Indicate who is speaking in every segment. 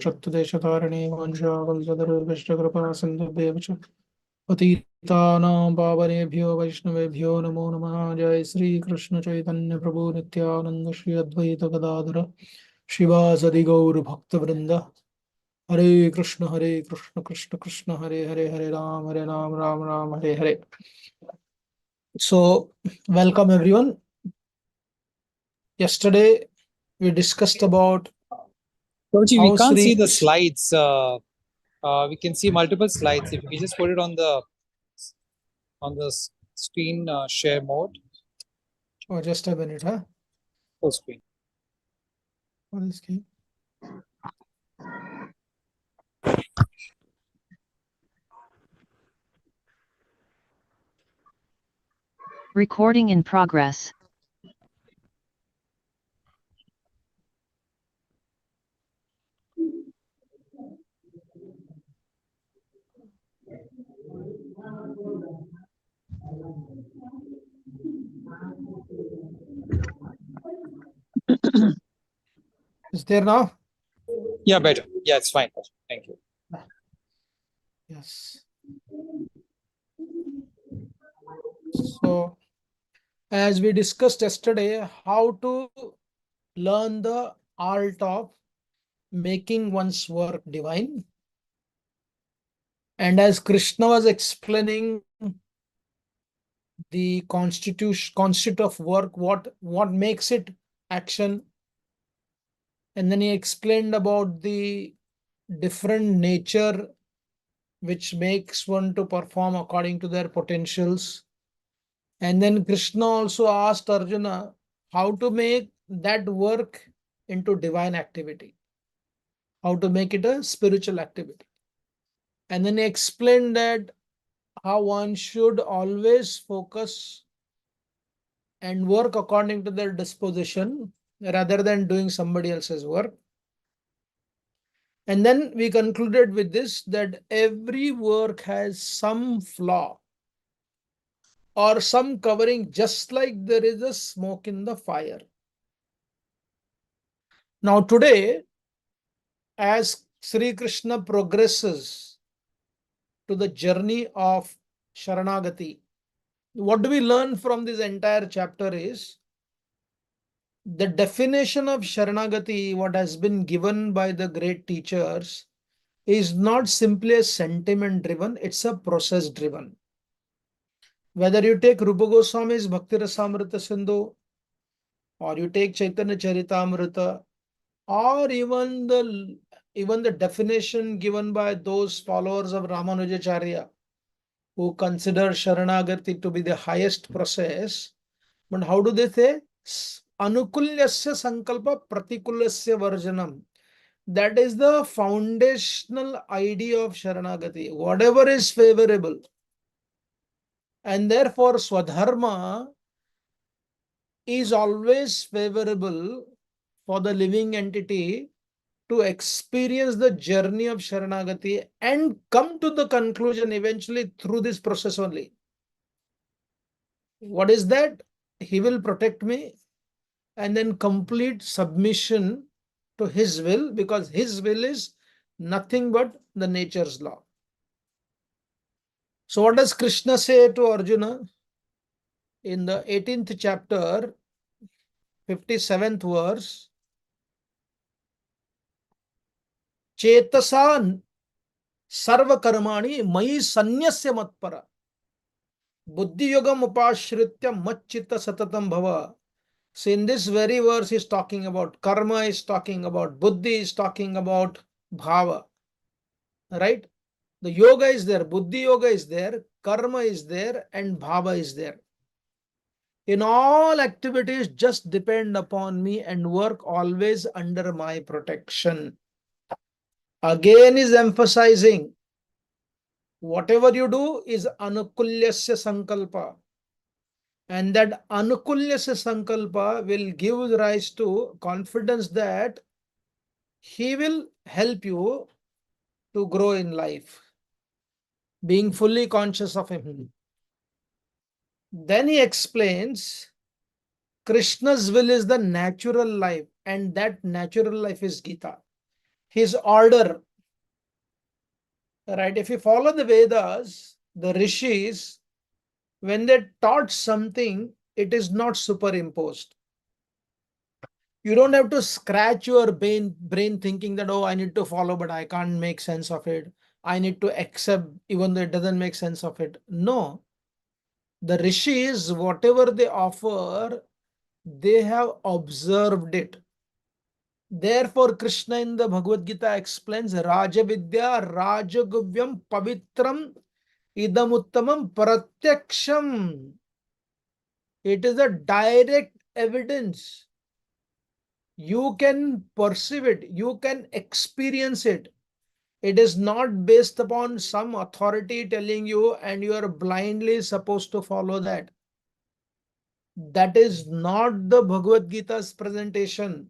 Speaker 1: Pachattu Deshatarani Vanshavaljadar Kripa Sindhu Patitanam Pavanebhyo Vaishnavebhyo Namo Namaha Jai Sri Krishna Chaitanya Prabhu Nityananda Shri Advaita Gadadhara Shivasadi Gaur Bhakta Vrinda Hare Krishna Krishna Krishna Hare Hare Hare Ram Ram Ram Hare Hare. So welcome everyone. Yesterday we discussed about
Speaker 2: Prabhuji, we
Speaker 1: how
Speaker 2: can't see
Speaker 1: Sri
Speaker 2: the slides. We can see multiple slides. If you can just put it on the screen share mode.
Speaker 1: Oh, just a minute, huh?
Speaker 2: Full screen.
Speaker 1: What is key?
Speaker 3: Recording in progress.
Speaker 1: Is there now?
Speaker 2: Yeah, better. Yeah, it's fine. Thank you.
Speaker 1: Yes. So, as we discussed yesterday, how to learn the art of making one's work divine. And as Krishna was explaining the constitute of work, what makes it action. And then he explained about the different nature which makes one to perform according to their potentials. And then Krishna also asked Arjuna how to make that work into divine activity, how to make it a spiritual activity. And then he explained that how one should always focus and work according to their disposition rather than doing somebody else's work. And then we concluded with this, that every work has some flaw or some covering, just like there is a smoke in the fire. Now today, as Sri Krishna progresses to the journey of sharanagati, what do we learn from this entire chapter is the definition of sharanagati, what has been given by the great teachers, is not simply a sentiment driven, it's a process driven. Whether you take Rupa Goswami's Bhakti Rasamrita Sindhu, or you take Chaitanya Charitamrita, or even the definition given by those followers of Ramanujacharya, who consider sharanagati to be the highest process. But how do they say? Anukulyasya sankalpa pratikulyasya varjanam. That is the foundational idea of sharanagati. Whatever is favorable. And therefore, swadharma is always favorable for the living entity to experience the journey of sharanagati and come to the conclusion eventually through this process only. What is that? He will protect me, and then complete submission to his will, because his will is nothing but the nature's law. So what does Krishna say to Arjuna in the 18th chapter, 57th verse? Chetasan sarva karmani mai sanyasya matpara buddhi yogam upashritya machchitta satatam bhava. So in this very verse is talking about karma, is talking about buddhi, is talking about bhava. Right? The yoga is there, buddhi yoga is there, karma is there, and bhava is there. In all activities, just depend upon me and work always under my protection. Again is emphasizing, whatever you do is anukulyasya sankalpa. And that anukulyasya sankalpa will give rise to confidence that he will help you to grow in life, being fully conscious of him. Then he explains, Krishna's will is the natural life, and that natural life is Gita. his order, right? If you follow the Vedas, the rishis, when they taught something, it is not superimposed. You don't have to scratch your brain thinking that, oh, I need to follow, but I can't make sense of it. I need to accept, even though it doesn't make sense of it. No, the rishis, whatever they offer, they have observed it. Therefore, Krishna in the Bhagavad Gita explains Raja Vidya Rajaguvyam Pavitram Idamuttamam Pratyaksham. It is a direct evidence. You can perceive it, you can experience it. It is not based upon some authority telling you and you are blindly supposed to follow that. That is not the Bhagavad Gita's presentation.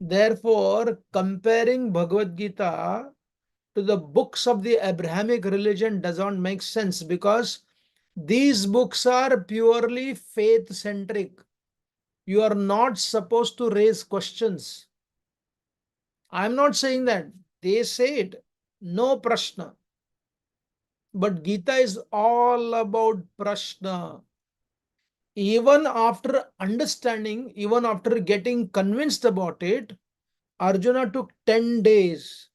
Speaker 1: Therefore, comparing Bhagavad Gita to the books of the Abrahamic religion does not make sense, because these books are purely faith centric. You are not supposed to raise questions. I'm not saying that. They say it. No prashna. But Gita is all about prashna. Even after understanding, even after getting convinced about it, Arjuna took 10 days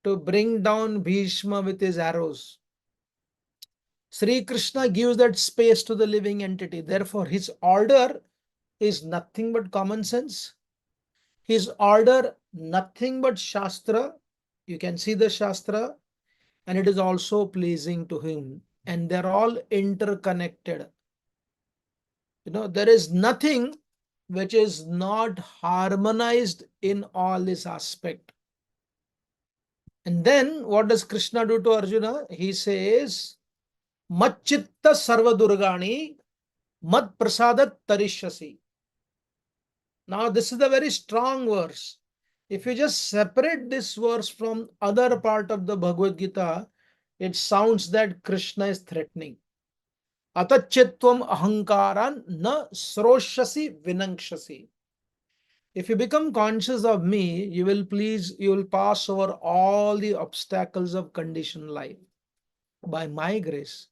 Speaker 1: to bring down Bhishma with his arrows. Sri Krishna gives that space to the living entity. Therefore, his order is nothing but common sense. His order, nothing but Shastra. You can see the Shastra, and it is also pleasing to him. And they're all interconnected. There is nothing which is not harmonized in all this aspect. And then what does Krishna do to Arjuna? He says, Macchitta sarva durgani mad prasadat tarishasi. Now this is a very strong verse. If you just separate this verse from other part of the Bhagavad Gita, it sounds that Krishna is threatening. Atachetvam ahankaran na sroshasi vinangshasi. If you become conscious of me, you will pass over all the obstacles of conditioned life by my grace.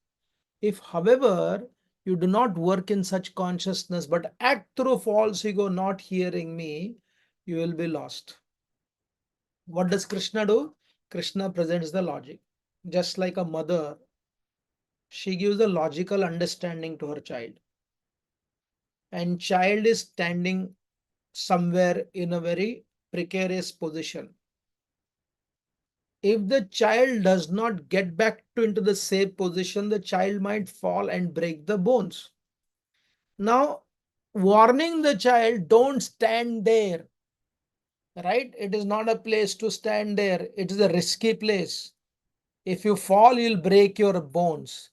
Speaker 1: If, however, you do not work in such consciousness but act through false ego, not hearing me, you will be lost. What does Krishna do? Krishna presents the logic. Just like a mother, she gives a logical understanding to her child. And child is standing somewhere in a very precarious position. If the child does not get back into the safe position, the child might fall and break the bones. Now, warning the child, don't stand there, right? It is not a place to stand there. It is a risky place. If you fall, you'll break your bones.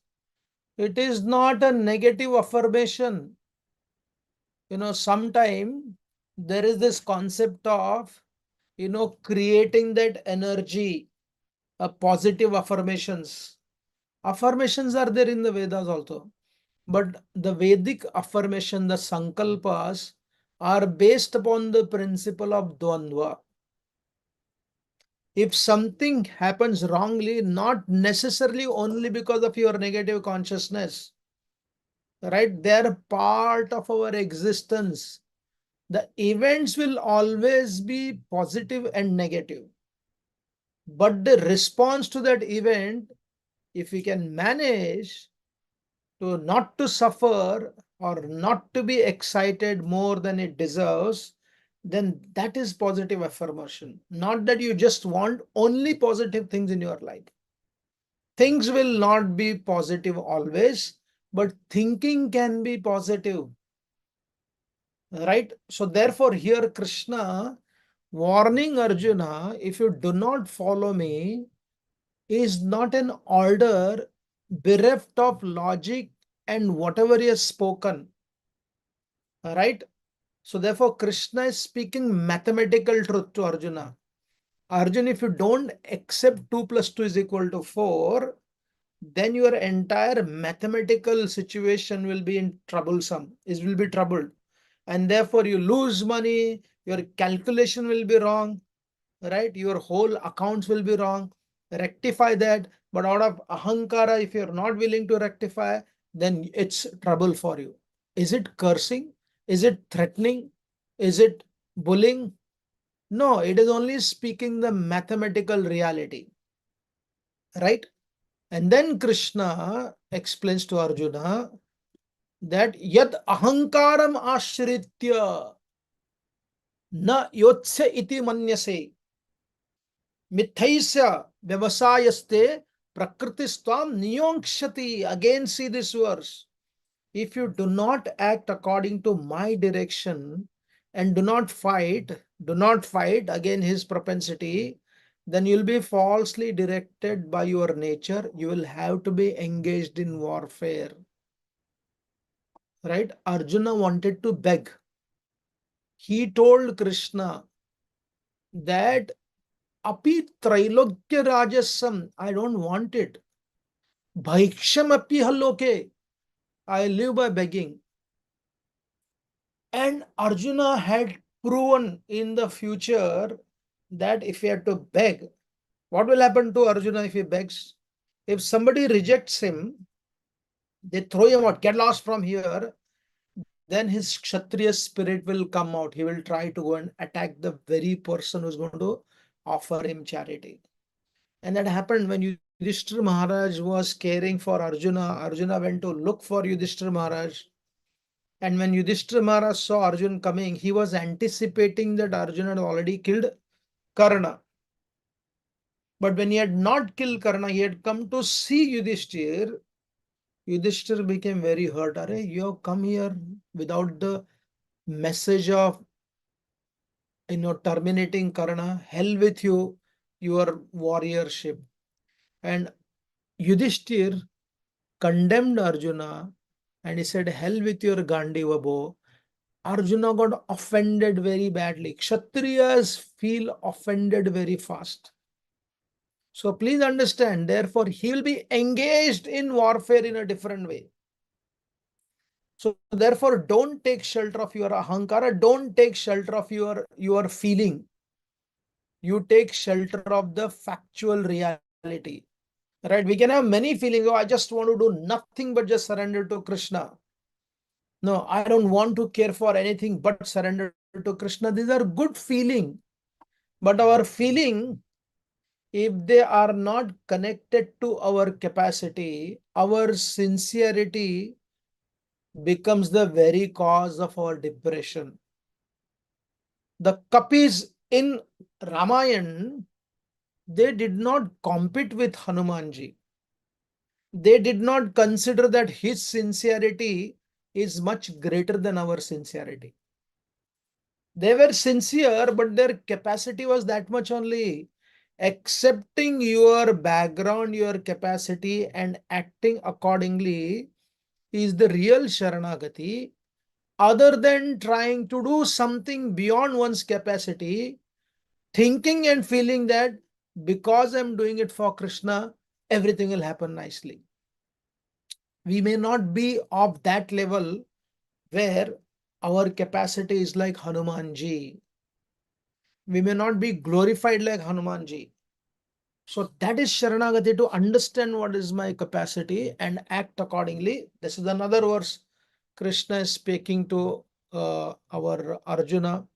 Speaker 1: It is not a negative affirmation. Sometime there is this concept of, creating that energy, positive affirmations. Affirmations are there in the Vedas also. But the Vedic affirmation, the sankalpas, are based upon the principle of dvandva. If something happens wrongly, not necessarily only because of your negative consciousness, right? They are part of our existence. The events will always be positive and negative. But the response to that event, if we can manage to not to suffer or not to be excited more than it deserves, then that is positive affirmation. Not that you just want only positive things in your life. Things will not be positive always, but thinking can be positive. Right? So therefore here Krishna warning Arjuna, if you do not follow me, is not an order bereft of logic and whatever he has spoken. Right? So therefore Krishna is speaking mathematical truth to Arjuna. Arjuna, if you don't accept 2 plus 2 is equal to 4, then your entire mathematical situation will be in troublesome. It will be troubled. And therefore you lose money, your calculation will be wrong. right? Your whole accounts will be wrong. Rectify that. But out of ahankara, if you're not willing to rectify, then it's trouble for you. Is it cursing? Is it threatening? Is it bullying? No, it is only speaking the mathematical reality, right? And then Krishna explains to Arjuna that yad ahankaram ashritya na yotsya iti manyase mithaisya vyavasayaste prakritistam niyongshati. Again, see this verse. If you do not act according to my direction and do not fight again his propensity, then you'll be falsely directed by your nature. You will have to be engaged in warfare. Right? Arjuna wanted to beg. He told Krishna that api trailokya rajasam, I don't want it. Bhaiksham api haloke, I live by begging. And Arjuna had proven in the future that if he had to beg, what will happen to Arjuna if he begs? If somebody rejects him, they throw him out, get lost from here, then his Kshatriya spirit will come out. He will try to go and attack the very person who's going to offer him charity. And that happened when Yudhishthira Maharaj was caring for Arjuna. Arjuna went to look for Yudhishthira Maharaj. And when Yudhishthira Maharaj saw Arjuna coming, he was anticipating that Arjuna had already killed Karna. But when he had not killed Karna, he had come to see Yudhishthira. Yudhishthira became very hurt. Are you have come here without the message of terminating Karna? Hell with you, your warriorship. And Yudhishthira condemned Arjuna and he said, hell with your Gandiva bow. Arjuna got offended very badly. Kshatriyas feel offended very fast. So please understand, therefore, he will be engaged in warfare in a different way. So therefore, don't take shelter of your ahankara, don't take shelter of your feeling. You take shelter of the factual reality. Right? We can have many feelings. Oh, I just want to do nothing but just surrender to Krishna. No, I don't want to care for anything but surrender to Krishna. These are good feeling. But our feeling, if they are not connected to our capacity, our sincerity becomes the very cause of our depression. The Kapis in Ramayana, they did not compete with Hanumanji. They did not consider that his sincerity is much greater than our sincerity. They were sincere, but their capacity was that much only. Accepting your background, your capacity, and acting accordingly is the real sharanagati. Other than trying to do something beyond one's capacity, thinking and feeling that because I'm doing it for Krishna, everything will happen nicely. We may not be of that level where our capacity is like Hanumanji. We may not be glorified like Hanumanji. So that is sharanagati, to understand what is my capacity and act accordingly. This is another verse Krishna is speaking to our Arjuna.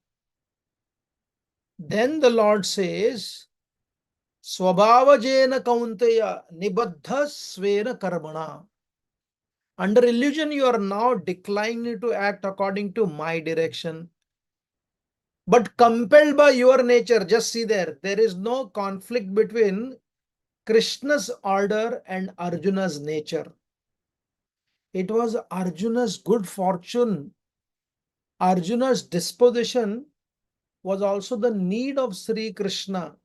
Speaker 1: Then the Lord says, Swabhavajena kaunteya nibaddha svena karmana. Under illusion, you are now declining to act according to my direction. But compelled by your nature, just see there is no conflict between Krishna's order and Arjuna's nature. It was Arjuna's good fortune. Arjuna's disposition was also the need of Sri Krishna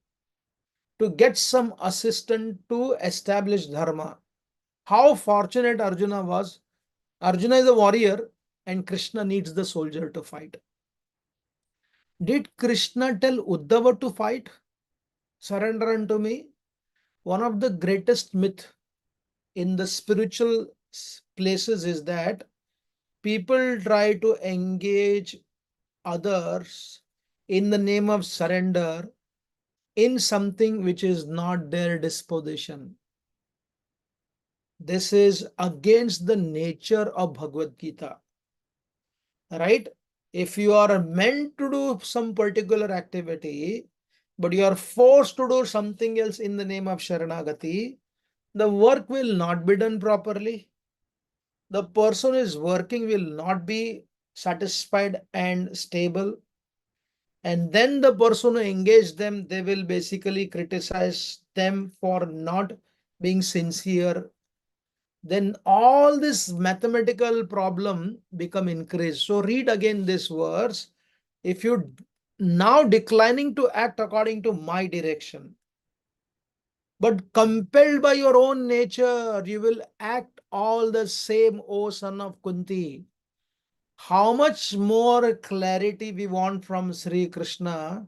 Speaker 1: to get some assistance to establish dharma. How fortunate Arjuna was. Arjuna is a warrior and Krishna needs the soldier to fight. Did Krishna tell Uddhava to fight? Surrender unto me? One of the greatest myth in the spiritual places is that people try to engage others in the name of surrender in something which is not their disposition. This is against the nature of Bhagavad Gita, right? If you are meant to do some particular activity, but you are forced to do something else in the name of sharanagati, the work will not be done properly. The person who is working will not be satisfied and stable. And then the person who engaged them, they will basically criticize them for not being sincere. Then all this mathematical problem become increased. So read again this verse. If you now declining to act according to my direction, but compelled by your own nature, you will act all the same, O son of Kunti. How much more clarity we want from Sri Krishna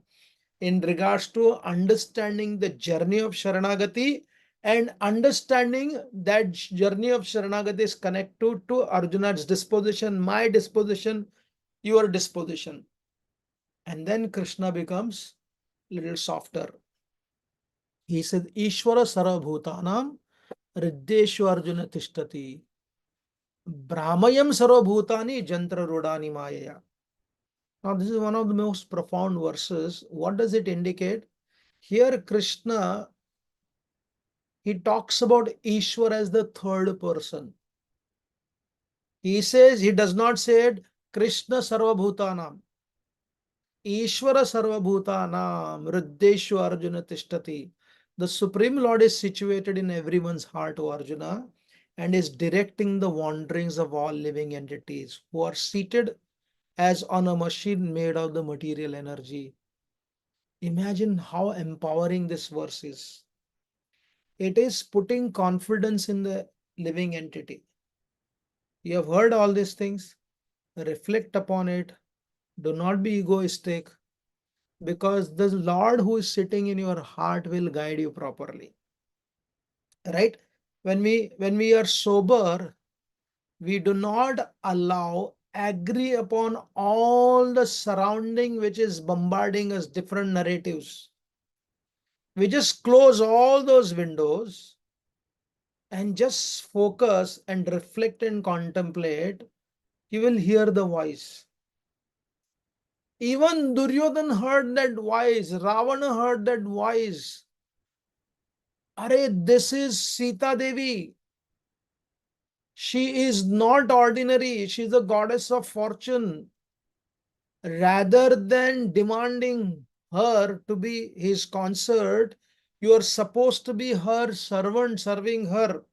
Speaker 1: in regards to understanding the journey of Sharanagati and understanding that journey of Sharanagati is connected to Arjuna's disposition, my disposition, your disposition. And then Krishna becomes little softer. He said, Ishvara Sarvabhutanam Riddeshu Arjuna Tishtati Brahmayam Sarvabhutani Jantra Rudani Mayaya. Now, this is one of the most profound verses. What does it indicate? Here, Krishna, he talks about Ishwar as the third person. He says, he does not say it, Krishna Sarvabhutanam. Ishvara Sarvabhutanam Riddeshu Arjuna Tishtati. The Supreme Lord is situated in everyone's heart, O Arjuna, and is directing the wanderings of all living entities who are seated as on a machine made of the material energy. Imagine how empowering this verse is. It is putting confidence in the living entity. You have heard all these things. Reflect upon it. Do not be egoistic, because the Lord who is sitting in your heart will guide you properly. Right? When we are sober, we do not agree upon all the surrounding which is bombarding us, different narratives. We just close all those windows and just focus and reflect and contemplate. You will hear the voice. Even Duryodhan heard that voice, Ravana heard that voice. Are, this is Sita Devi. She is not ordinary. She is a goddess of fortune. Rather than demanding her to be his consort, you are supposed to be her servant, serving her.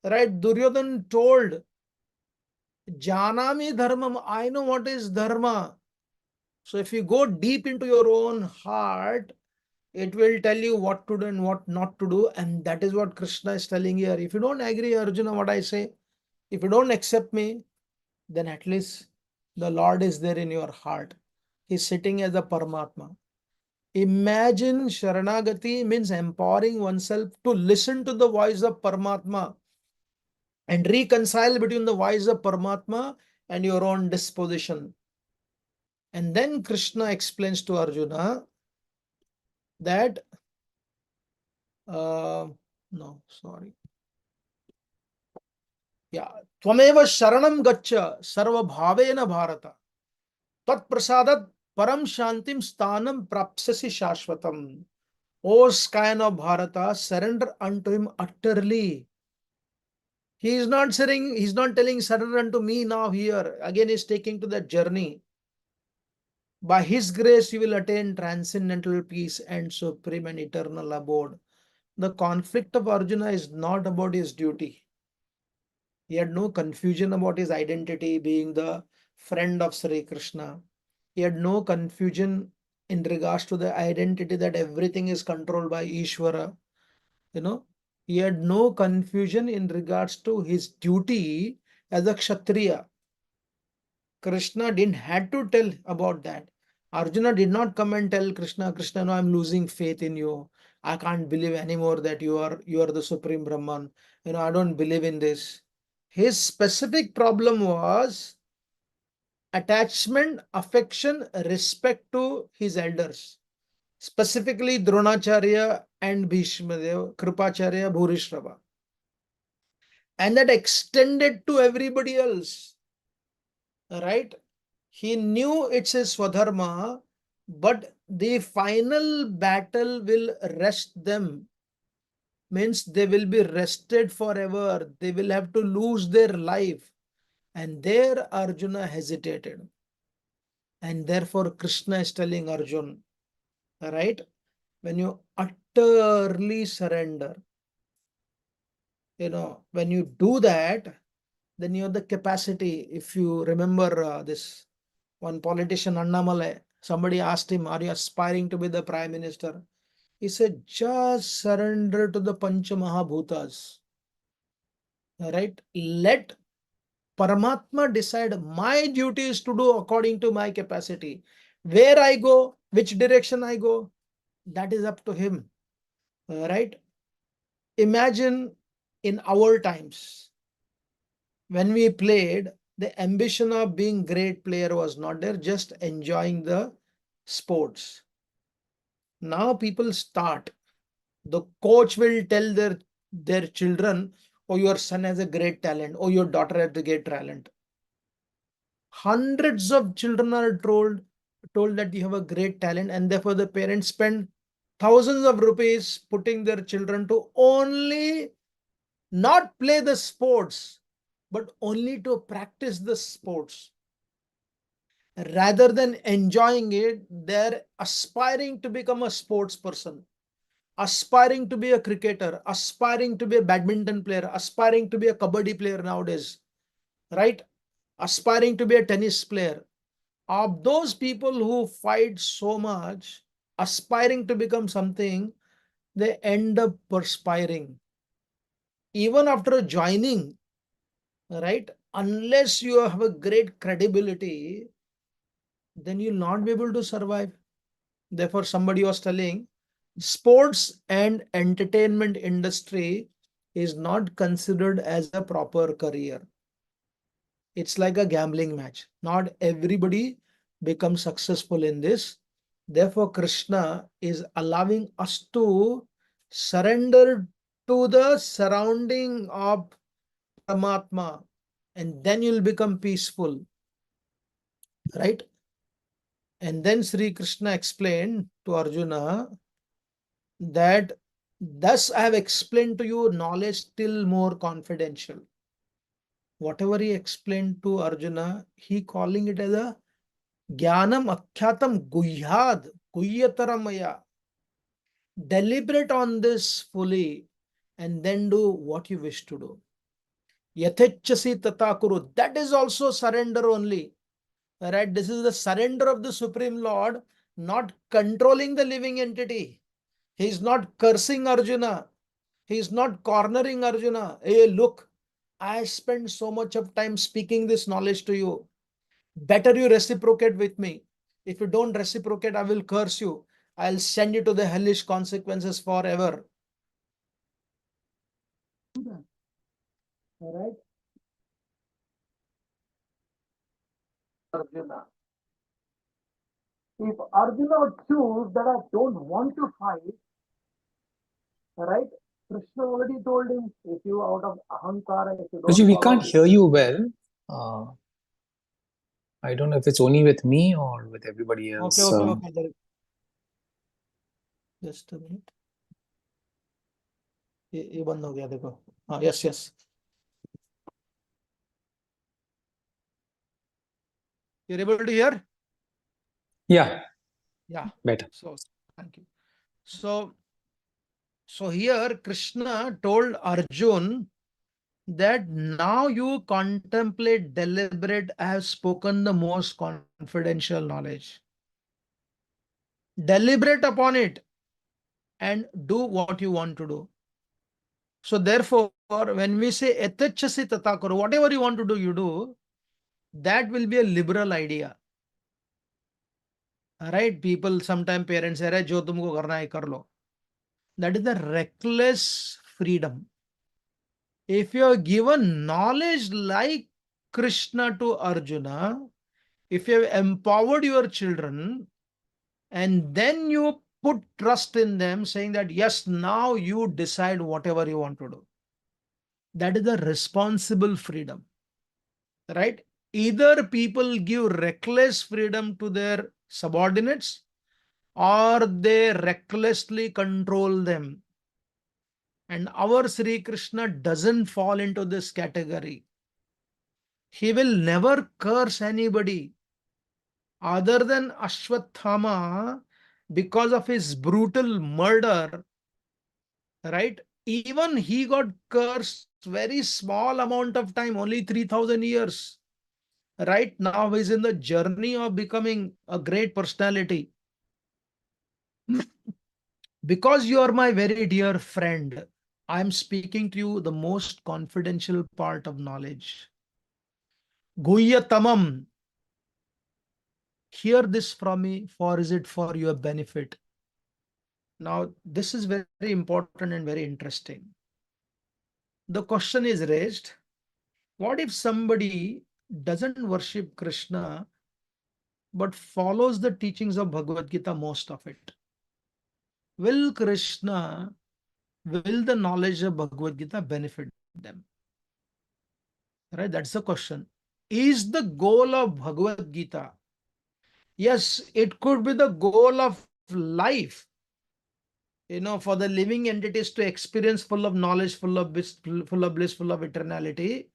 Speaker 1: Right? Duryodhan told, Janami dharmam, I know what is dharma. So if you go deep into your own heart, it will tell you what to do and what not to do. And that is what Krishna is telling here. If you don't agree, Arjuna, what I say, if you don't accept me, then at least the Lord is there in your heart. He's sitting as a Paramatma. Imagine Sharanagati means empowering oneself to listen to the voice of Paramatma and reconcile between the voice of Paramatma and your own disposition. And then Krishna explains to Arjuna that, no, sorry. Yeah, Tvameva Sharanam Gaccha Sarva Bhavena Bharata Tat Prasadat Param Shantim Sthanam Prapsasi Shashvatam. O scion of Bharata, surrender unto him utterly. He is not saying, he's not telling surrender unto me now here. Again, he's taking to that journey. By his grace, you will attain transcendental peace and supreme and eternal abode. The conflict of Arjuna is not about his duty. He had no confusion about his identity being the friend of Sri Krishna. He had no confusion in regards to the identity that everything is controlled by Ishvara. He had no confusion in regards to his duty as a Kshatriya. Krishna didn't had to tell about that. Arjuna did not come and tell Krishna, Krishna, no, I'm losing faith in you. I can't believe anymore that you are the supreme Brahman. I don't believe in this. His specific problem was attachment, affection, respect to his elders. specifically Dronacharya and Bhishmadev, Kripacharya, Bhurishrava. And that extended to everybody else, right? He knew it's his Swadharma, but the final battle will rest them. Means they will be rested forever. They will have to lose their life. And there Arjuna hesitated. And therefore Krishna is telling Arjuna, right? When you utterly surrender, when you do that, then you have the capacity. If you remember this one politician, Annamalai, somebody asked him, are you aspiring to be the prime minister? He said, just surrender to the Pancha Mahabhutas. Right? Let Paramatma decide. My duty is to do according to my capacity. Where I go, which direction I go, that is up to him. Right? Imagine in our times, when we played, the ambition of being great player was not there, just enjoying the sports. Now people start. The coach will tell their children, oh, your son has a great talent, oh, your daughter has a great talent. Hundreds of children are told that you have a great talent, and therefore the parents spend thousands of rupees putting their children to only not play the sports, but only to practice the sports. Rather than enjoying it, they're aspiring to become a sports person, aspiring to be a cricketer, aspiring to be a badminton player, aspiring to be a kabaddi player nowadays, right? Aspiring to be a tennis player. Of those people who fight so much, aspiring to become something, they end up perspiring. Even after joining, right? Unless you have a great credibility, then you'll not be able to survive. Therefore, somebody was telling, sports and entertainment industry is not considered as a proper career. It's like a gambling match. Not everybody becomes successful in this. Therefore, Krishna is allowing us to surrender to the surrounding of Paramatma, and then you'll become peaceful, right? And then Sri Krishna explained to Arjuna that thus I have explained to you knowledge still more confidential. Whatever he explained to Arjuna, he calling it as a Jnanam Akyatam Guhyad, Guhyataramaya. Deliberate on this fully and then do what you wish to do. Yathechasi tatakuru. That is also surrender only. Right? This is the surrender of the Supreme Lord, not controlling the living entity. He is not cursing Arjuna. He is not cornering Arjuna. Hey, look, I spent so much of time speaking this knowledge to you. Better you reciprocate with me. If you don't reciprocate, I will curse you. I'll send you to the hellish consequences forever. All right. Arjuna. If Arjuna would choose that I don't want to fight, right? Krishna already told him, if you out of ahankara, if you don't
Speaker 2: Rajiv, we
Speaker 1: follow
Speaker 2: can't
Speaker 1: me.
Speaker 2: hear you well. I don't know if it's only with me or with everybody else.
Speaker 1: Okay. Just a minute. ये बंद हो गया देखो. Yes. You're able to hear?
Speaker 2: Yeah,
Speaker 1: Yeah.
Speaker 2: better.
Speaker 1: So thank you. So here Krishna told Arjun that now you contemplate, deliberate. I have spoken the most confidential knowledge. Deliberate upon it and do what you want to do. So therefore, when we say etachasi tatakaro, whatever you want to do, you do, that will be a liberal idea. Right? People, sometimes parents say, "Arey, jo tumko karna hai, kar lo." That is the reckless freedom. If you have given knowledge like Krishna to Arjuna, if you have empowered your children, and then you put trust in them, saying that, yes, now you decide whatever you want to do. That is a responsible freedom, right? Either people give reckless freedom to their subordinates or they recklessly control them. And our Sri Krishna doesn't fall into this category. He will never curse anybody other than Ashwathama because of his brutal murder, right? Even he got cursed very small amount of time, only 3,000 years. Right now he's in the journey of becoming a great personality. Because you are my very dear friend, I'm speaking to you the most confidential part of knowledge. Guhyatamam. Hear this from me, for is it for your benefit? Now, this is very important and very interesting. The question is raised, what if somebody doesn't worship Krishna but follows the teachings of Bhagavad Gita, most of it? Will Krishna, will the knowledge of Bhagavad Gita benefit them? Right? That's the question. Is the goal of Bhagavad Gita? Yes, it could be the goal of life, for the living entities to experience full of knowledge, full of bliss, full of eternality,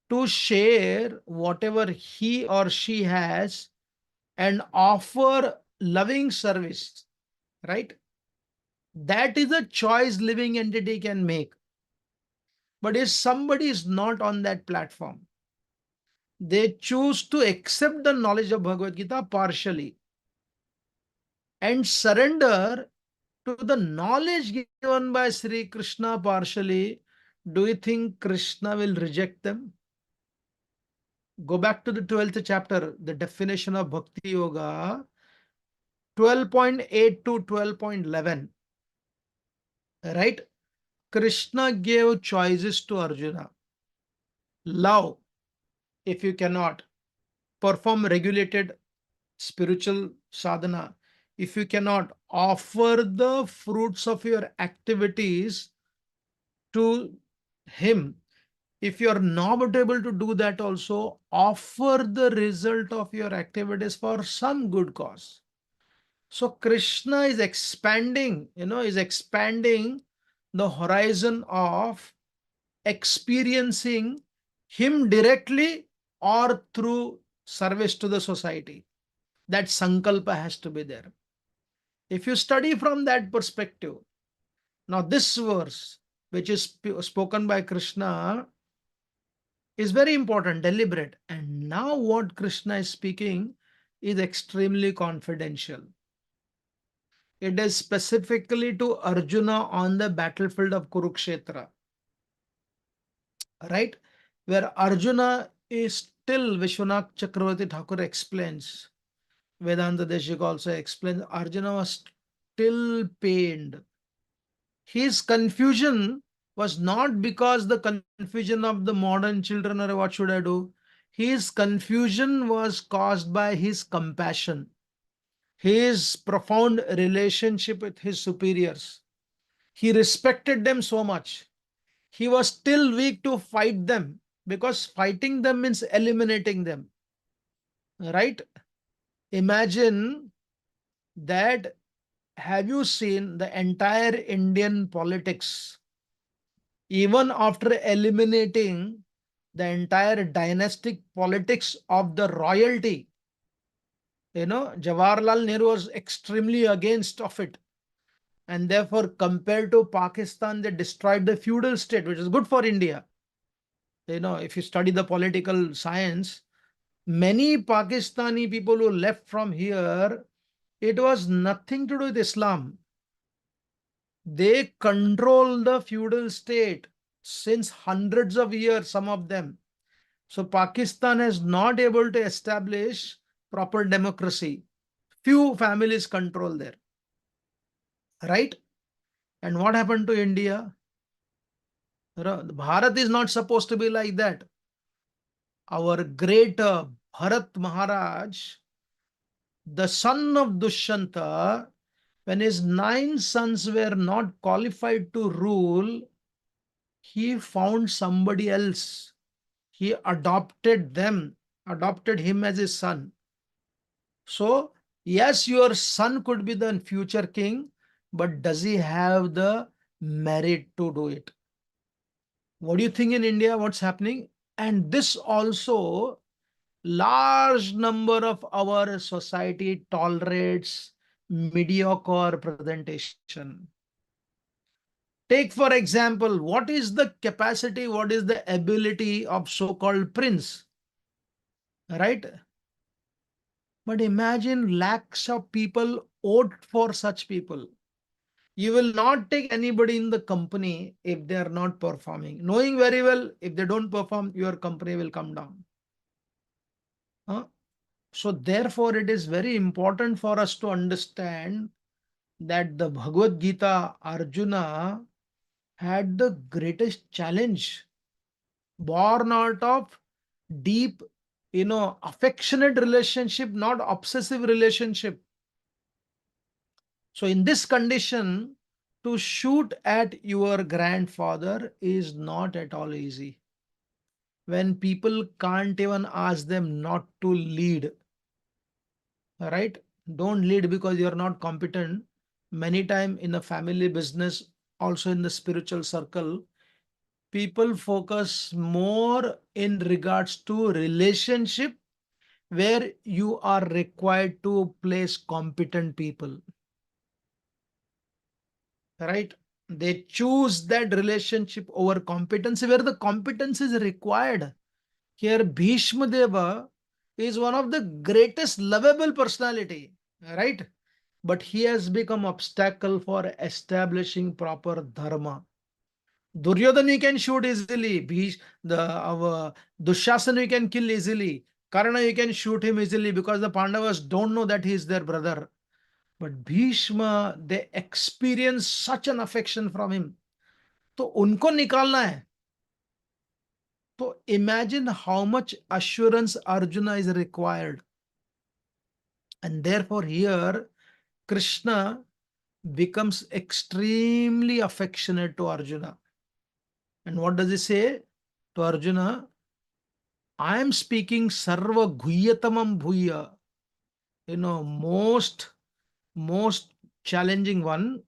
Speaker 1: to share whatever he or she has and offer loving service, right? That is a choice living entity can make. But if somebody is not on that platform, they choose to accept the knowledge of Bhagavad Gita partially and surrender to the knowledge given by Sri Krishna partially, do you think Krishna will reject them? Go back to the 12th chapter, the definition of Bhakti Yoga, 12.8 to 12.11. Right? Krishna gave choices to Arjuna. Love, if you cannot. Perform regulated spiritual sadhana. If you cannot, offer the fruits of your activities to him. If you are not able to do that also, offer the result of your activities for some good cause. So Krishna is expanding, is expanding the horizon of experiencing him directly or through service to the society. That sankalpa has to be there. If you study from that perspective, now this verse, which is spoken by Krishna, is very important, deliberate. And now what Krishna is speaking is extremely confidential. It is specifically to Arjuna on the battlefield of Kurukshetra, right? Where Arjuna is still, Vishwanath Chakravarti Thakur explains, Vedanta Deshik also explains, Arjuna was still pained. His confusion was not because the confusion of the modern children or what should I do. His confusion was caused by his compassion, his profound relationship with his superiors. He respected them so much. He was still weak to fight them because fighting them means eliminating them. Right? Imagine that. Have you seen the entire Indian politics? Even after eliminating the entire dynastic politics of the royalty, Jawaharlal Nehru was extremely against of it. And therefore, compared to Pakistan, they destroyed the feudal state, which is good for India. If you study the political science, many Pakistani people who left from here, it was nothing to do with Islam. They control the feudal state since hundreds of years, some of them. So Pakistan is not able to establish proper democracy. Few families control there. Right? And what happened to India? Bharat is not supposed to be like that. Our great Bharat Maharaj, the son of Dushyanta, When his 9 sons were not qualified to rule, he found somebody else. He adopted them, adopted him as his son. So, yes, your son could be the future king, but does he have the merit to do it? What do you think in India? What's happening? And this also, large number of our society tolerates mediocre presentation. Take, for example, what is the capacity, what is the ability of so-called prince, right? But imagine lakhs of people vote for such people. You will not take anybody in the company if they are not performing, knowing very well if they don't perform, your company will come down. Huh? So therefore, it is very important for us to understand that the Bhagavad Gita, Arjuna had the greatest challenge, born out of deep, affectionate relationship, not obsessive relationship. So in this condition, to shoot at your grandfather is not at all easy. When people can't even ask them not to lead, right? Don't lead because you're not competent. Many time in a family business, also in the spiritual circle, people focus more in regards to relationship where you are required to place competent people, right? They choose that relationship over competency where the competence is required. Here, Bhishma Deva is one of the greatest lovable personality, right? But he has become obstacle for establishing proper dharma. Duryodhana you can shoot easily. Our Dushasana you can kill easily. Karna you can shoot him easily because the Pandavas don't know that he is their brother. But Bhishma, they experience such an affection from him. तो उनको निकालना है. So imagine how much assurance Arjuna is required. And therefore here Krishna becomes extremely affectionate to Arjuna. And what does he say to Arjuna? I am speaking sarva guhyatamam bhuya. Most challenging one.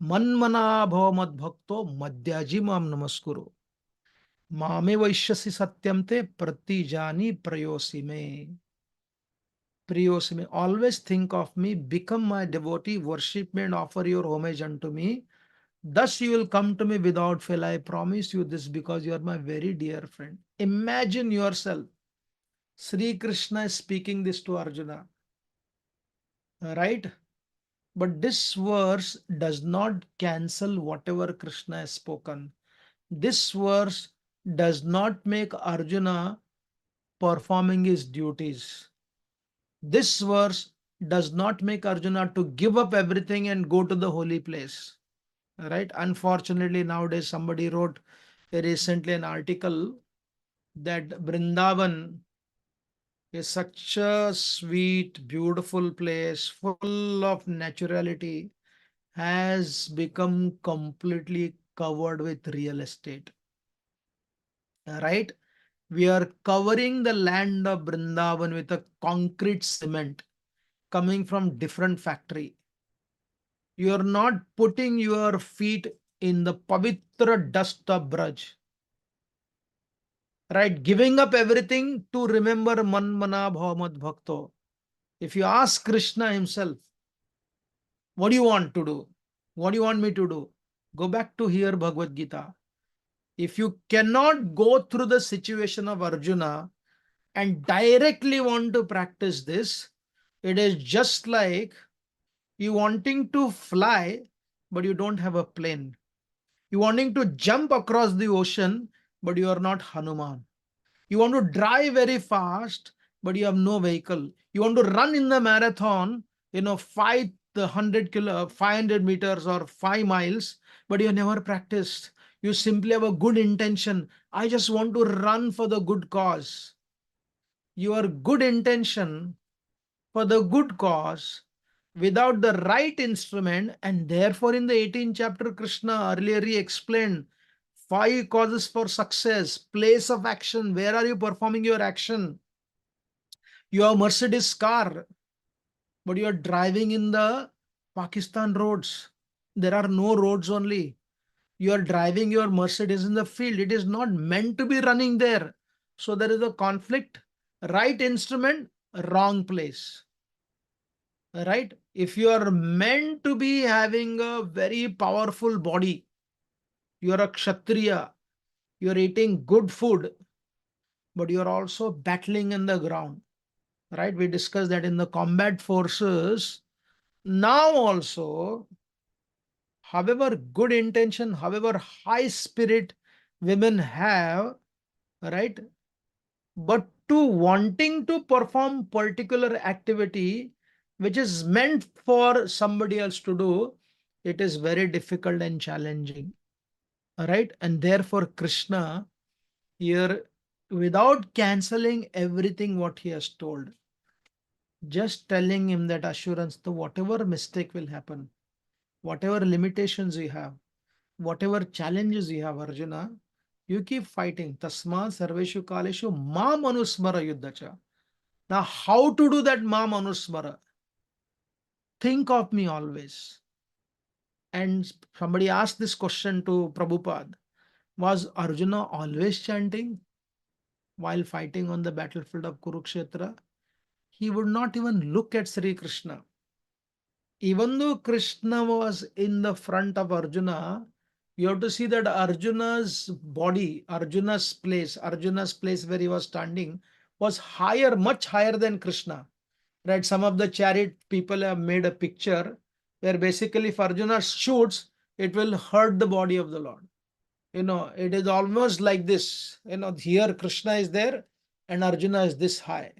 Speaker 1: Manmana bhava mad bhakto madhyaji mam namaskuru. Mame vaishyasi satyam te pratijani prayosi me. Prios me, always think of me, become my devotee, worship me and offer your homage unto me. Thus you will come to me without fail. I promise you this because you are my very dear friend. Imagine yourself. Sri Krishna is speaking this to Arjuna. Right? But this verse does not cancel whatever Krishna has spoken. This verse does not make Arjuna performing his duties. This verse does not make Arjuna to give up everything and go to the holy place. Right? Unfortunately, nowadays somebody wrote recently an article that Vrindavan is such a sweet, beautiful place full of naturality has become completely covered with real estate. Right? We are covering the land of Vrindavan with a concrete cement coming from different factory. You are not putting your feet in the pavitra dust of Braj. Right? Giving up everything to remember Manmana Bhavat Bhakto. If you ask Krishna himself, what do you want to do? What do you want me to do? Go back to hear Bhagavad Gita. If you cannot go through the situation of Arjuna and directly want to practice this, it is just like you wanting to fly, but you don't have a plane. You wanting to jump across the ocean, but you are not Hanuman. You want to drive very fast, but you have no vehicle. You want to run in the marathon, 500 meters or 5 miles, but you never practiced. You simply have a good intention. I just want to run for the good cause. Your good intention for the good cause without the right instrument. And therefore, in the 18th chapter, Krishna earlier he explained 5 causes for success, place of action. Where are you performing your action? You have Mercedes car, but you are driving in the Pakistan roads. There are no roads only. You are driving your Mercedes in the field. It is not meant to be running there. So there is a conflict. Right instrument, wrong place. Right? If you are meant to be having a very powerful body, you are a Kshatriya, you are eating good food, but you are also battling in the ground. Right? We discussed that in the combat forces. Now also, however good intention, however high spirit women have, right? But to wanting to perform particular activity which is meant for somebody else to do, it is very difficult and challenging. Right? And therefore, Krishna here, without canceling everything what he has told, just telling him that assurance, the whatever mistake will happen, whatever limitations you have, whatever challenges you have, Arjuna, you keep fighting. Tasma sarveshu kaleshu ma manusmara yuddhacha. Now, how to do that ma manusmara? Think of me always. And somebody asked this question to Prabhupada. Was Arjuna always chanting while fighting on the battlefield of Kurukshetra? He would not even look at Sri Krishna. Even though Krishna was in the front of Arjuna, you have to see that Arjuna's body, Arjuna's place where he was standing was higher, much higher than Krishna. Right? Some of the chariot people have made a picture where basically if Arjuna shoots, it will hurt the body of the Lord. It is almost like this. Here Krishna is there and Arjuna is this high.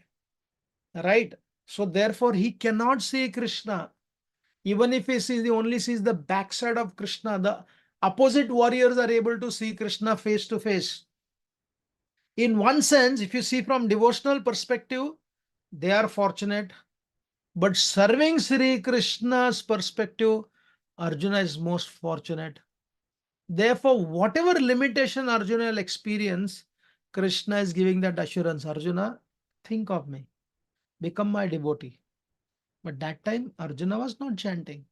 Speaker 1: Right? So therefore he cannot see Krishna. Even if he only sees the backside of Krishna, the opposite warriors are able to see Krishna face to face. In one sense, if you see from devotional perspective, they are fortunate. But serving Sri Krishna's perspective, Arjuna is most fortunate. Therefore, whatever limitation Arjuna will experience, Krishna is giving that assurance. Arjuna, think of me, become my devotee. But that time, Arjuna was not chanting.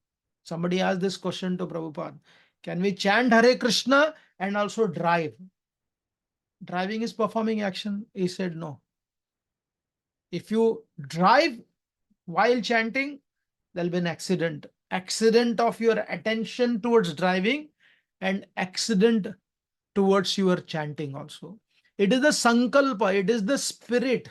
Speaker 1: Somebody asked this question to Prabhupada. Can we chant Hare Krishna and also drive? Driving is performing action. He said no. If you drive while chanting, there'll be an accident. Accident of your attention towards driving and accident towards your chanting also. It is the sankalpa, it is the spirit,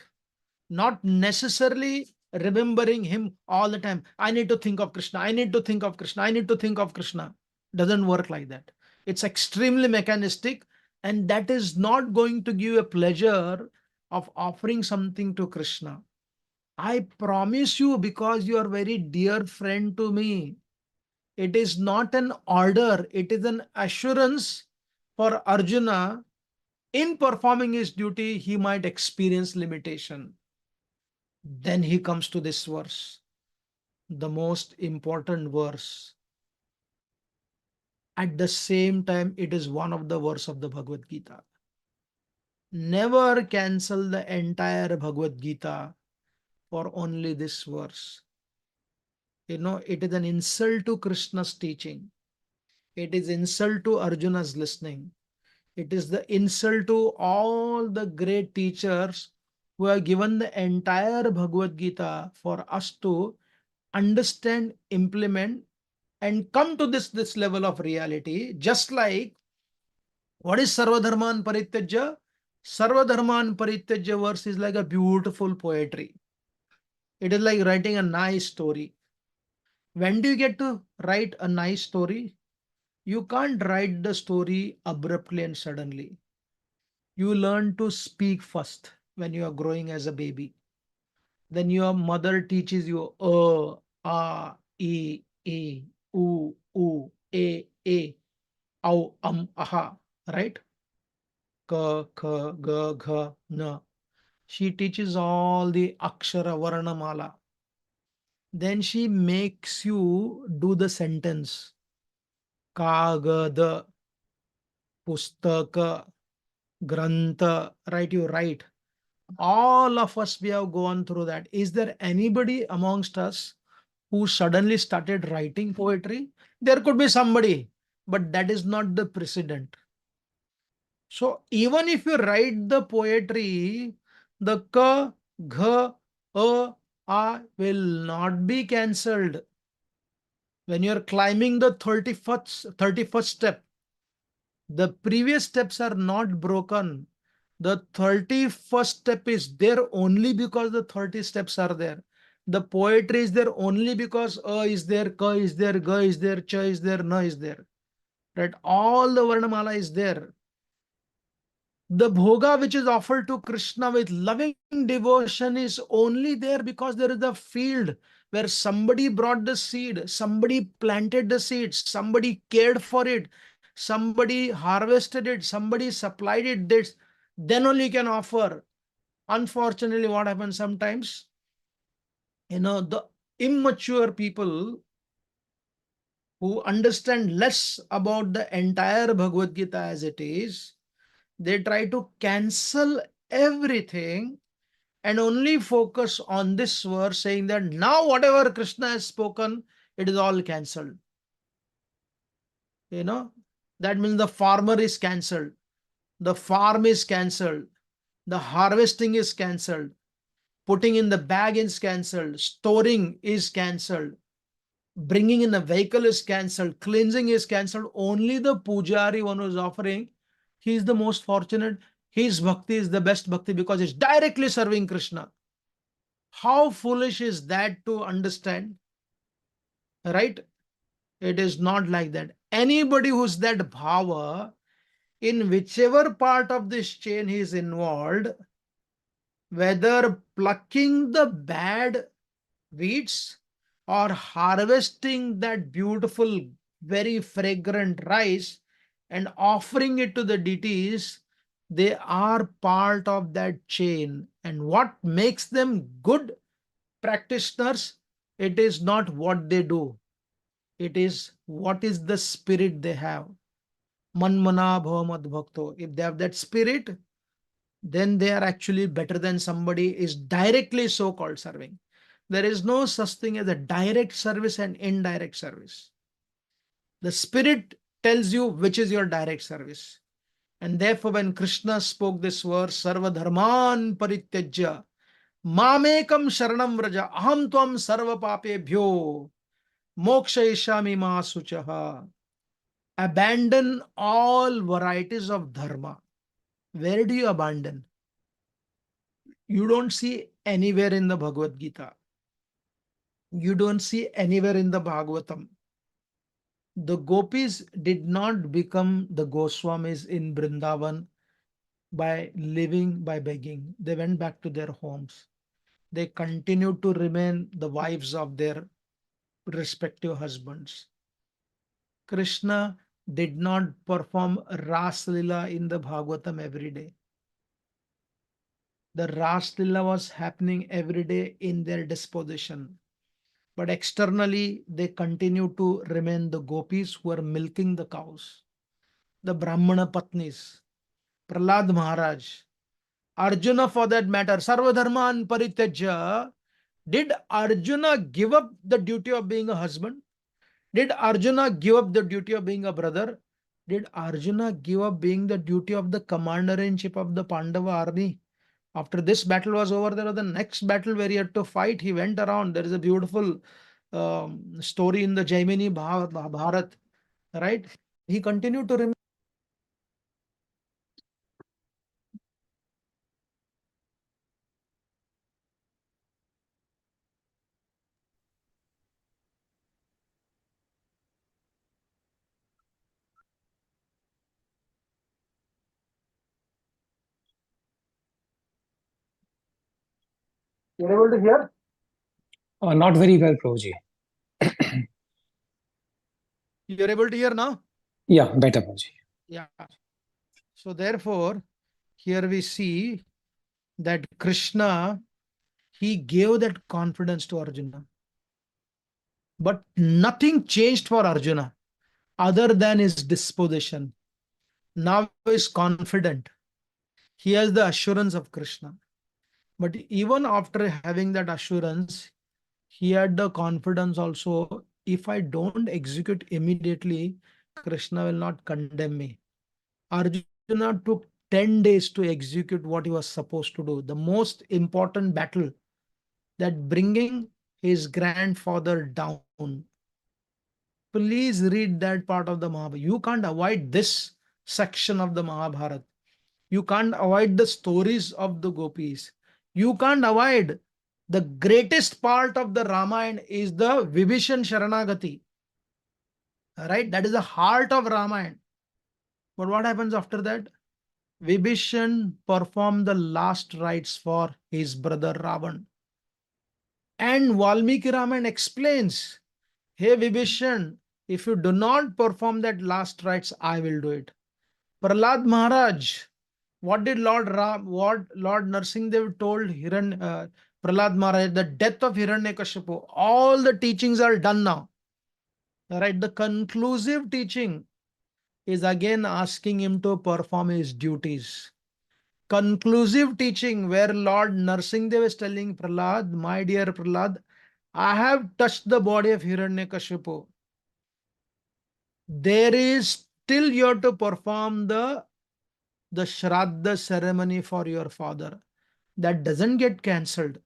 Speaker 1: not necessarily remembering him all the time. I need to think of Krishna. I need to think of Krishna. I need to think of Krishna. Doesn't work like that. It's extremely mechanistic, and that is not going to give a pleasure of offering something to Krishna. I promise you, because you are very dear friend to me, it is not an order, it is an assurance for Arjuna. In performing his duty, he might experience limitation. Then he comes to this verse, the most important verse. At the same time, it is one of the verse of the Bhagavad Gita. Never cancel the entire Bhagavad Gita for only this verse. It is an insult to Krishna's teaching. It is insult to Arjuna's listening. It is the insult to all the great teachers who have given the entire Bhagavad Gita for us to understand, implement, and come to this level of reality. Just like, what is Sarvadharman Parityajya? Sarvadharman Parityajya verse is like a beautiful poetry. It is like writing a nice story. When do you get to write a nice story? You can't write the story abruptly and suddenly. You learn to speak first when you are growing as a baby. Then your mother teaches you e, u, a, au, aha, right? Ka, kha, ga, gha, na. She teaches all the akshara, varna, mala. then she makes you do the sentence. Kagada, pustaka, granta, right? You write. All of us, we have gone through that. Is there anybody amongst us who suddenly started writing poetry? There could be somebody, but that is not the precedent. So even if you write the poetry, the ka, gha, a will not be cancelled. When you're climbing the 31st step, the previous steps are not broken. The 31st step is there only because the 30 steps are there. The poetry is there only because a is there, ka is there, ga is there, cha is there, na is there. Right? All the Varnamala is there. The bhoga which is offered to Krishna with loving devotion is only there because there is a field where somebody brought the seed, somebody planted the seed, somebody cared for it, somebody harvested it, somebody supplied it. This, then only you can offer. Unfortunately, what happens sometimes, the immature people who understand less about the entire Bhagavad Gita as it is, they try to cancel everything and only focus on this verse, saying that now whatever Krishna has spoken, it is all cancelled. That means the farmer is cancelled, the farm is cancelled, the harvesting is cancelled, putting in the bag is cancelled, storing is cancelled, bringing in a vehicle is cancelled, cleansing is cancelled. Only the pujari, one who is offering, he is the most fortunate. His bhakti is the best bhakti because it's directly serving Krishna. How foolish is that to understand? Right? It is not like that. Anybody who's that bhava, in whichever part of this chain he is involved, whether plucking the bad weeds or harvesting that beautiful, very fragrant rice and offering it to the deities, they are part of that chain. And what makes them good practitioners? It is not what they do, it is what is the spirit they have. Manmana bhavamad bhakto. If they have that spirit, then they are actually better than somebody is directly so called serving. There is no such thing as a direct service and indirect service. The spirit tells you which is your direct service. And therefore, when Krishna spoke this verse, Sarva Dharman Parityajya, Mamekam Sharanam Vraja, Aham Tvam Sarva Papebhyo, Moksha Ishami Ma Suchaha. Abandon all varieties of dharma. Where do you abandon? You don't see anywhere in the Bhagavad Gita. You don't see anywhere in the Bhagavatam. The gopis did not become the Goswamis in Vrindavan by living by begging. They went back to their homes. They continued to remain the wives of their respective husbands. Krishna did not perform Ras Lila in the Bhagavatam every day. The Ras Lila was happening every day in their disposition. But externally, they continue to remain the gopis who are milking the cows, the Brahmana Patnis, Prahlad Maharaj, Arjuna for that matter, Sarvadharman Parityaja. Did Arjuna give up the duty of being a husband? Did Arjuna give up the duty of being a brother? Did Arjuna give up being the duty of the commander-in-chief of the Pandava army? After this battle was over, there was the next battle where he had to fight. He went around. There is a beautiful story in the Jaimini Bharat, right? He continued to remain. You're able to hear?
Speaker 2: Not very well, Prabhuji.
Speaker 1: You're able to hear now?
Speaker 2: Yeah, better, Prabhuji.
Speaker 1: Yeah. So therefore, here we see that Krishna, he gave that confidence to Arjuna. But nothing changed for Arjuna other than his disposition. Now he is confident. He has the assurance of Krishna. But even after having that assurance, he had the confidence also, if I don't execute immediately, Krishna will not condemn me. Arjuna took 10 days to execute what he was supposed to do. The most important battle, that bringing his grandfather down. Please read that part of the Mahabharata. You can't avoid this section of the Mahabharata. You can't avoid the stories of the gopis. You can't avoid the greatest part of the Ramayana is the Vibhishan Sharanagati. Right? That is the heart of Ramayana. But what happens after that? Vibhishan performed the last rites for his brother Ravan. And Valmiki Ramayana explains, hey Vibhishan, if you do not perform that last rites, I will do it. Prahlad Maharaj, what did Lord Narsingdev told Prahlad Maharaj? The death of Hiranyakashipu. All the teachings are done now. Right? The conclusive teaching is again asking him to perform his duties. Conclusive teaching where Lord Narsingdev is telling Prahlad, my dear Prahlad, I have touched the body of Hiranyakashipu. There is still you have to perform the Shraddha ceremony for your father. That doesn't get cancelled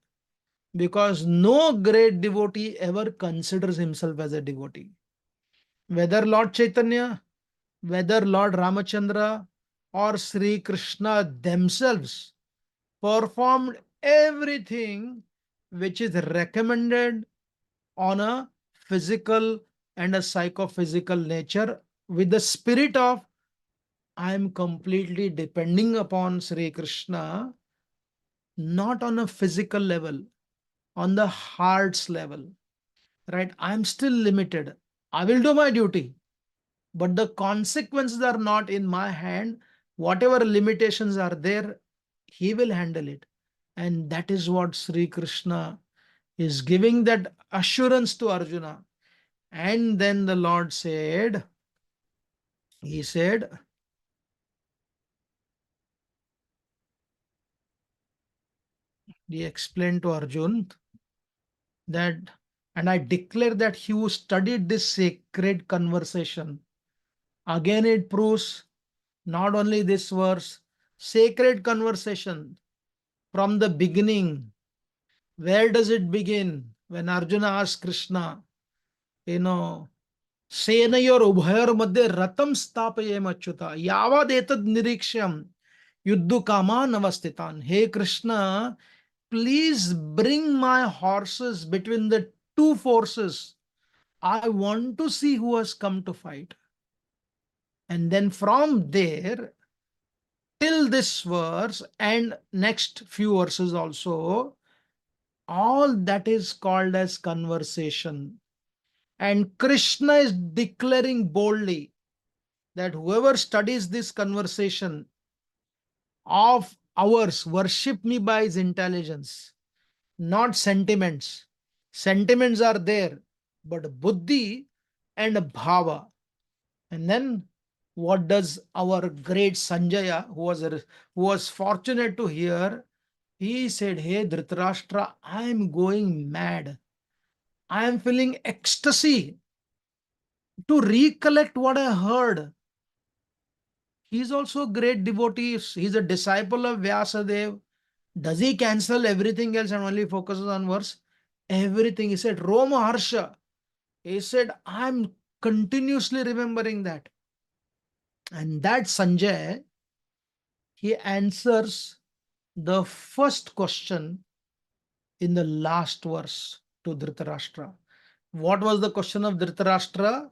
Speaker 1: because no great devotee ever considers himself as a devotee. Whether Lord Chaitanya, whether Lord Ramachandra or Sri Krishna themselves performed everything which is recommended on a physical and a psychophysical nature with the spirit of I am completely depending upon Sri Krishna, not on a physical level, on the heart's level, right? I'm still limited. I will do my duty, but the consequences are not in my hand. Whatever limitations are there, he will handle it. And that is what Sri Krishna is giving that assurance to Arjuna. And then the Lord said, he said, he explained to Arjun that, and I declare that he who studied this sacred conversation, again it proves not only this verse, sacred conversation from the beginning. Where does it begin? When Arjuna asks Krishna, you know, सेनयोर उभयोर मध्ये रथम स्थापयेम अच्युता यावद एतद निरीक्ष्यम युद्ध कामान अवस्थितान. Hey Krishna, please bring my horses between the two forces. I want to see who has come to fight. And then from there till this verse and next few verses also, all that is called as conversation. And Krishna is declaring boldly that whoever studies this conversation of ours worship me by his intelligence, not sentiments. Sentiments are there, but buddhi and bhava. And then what does our great Sanjaya, who was fortunate to hear, he said, hey Dhritarashtra, I am going mad. I am feeling ecstasy to recollect what I heard. He is also a great devotee. He's a disciple of Vyasadeva. Does he cancel everything else and only focuses on verse? Everything. He said, Roma Harsha. He said, I'm continuously remembering that. And that Sanjay, he answers the first question in the last verse to Dhritarashtra. What was the question of Dhritarashtra?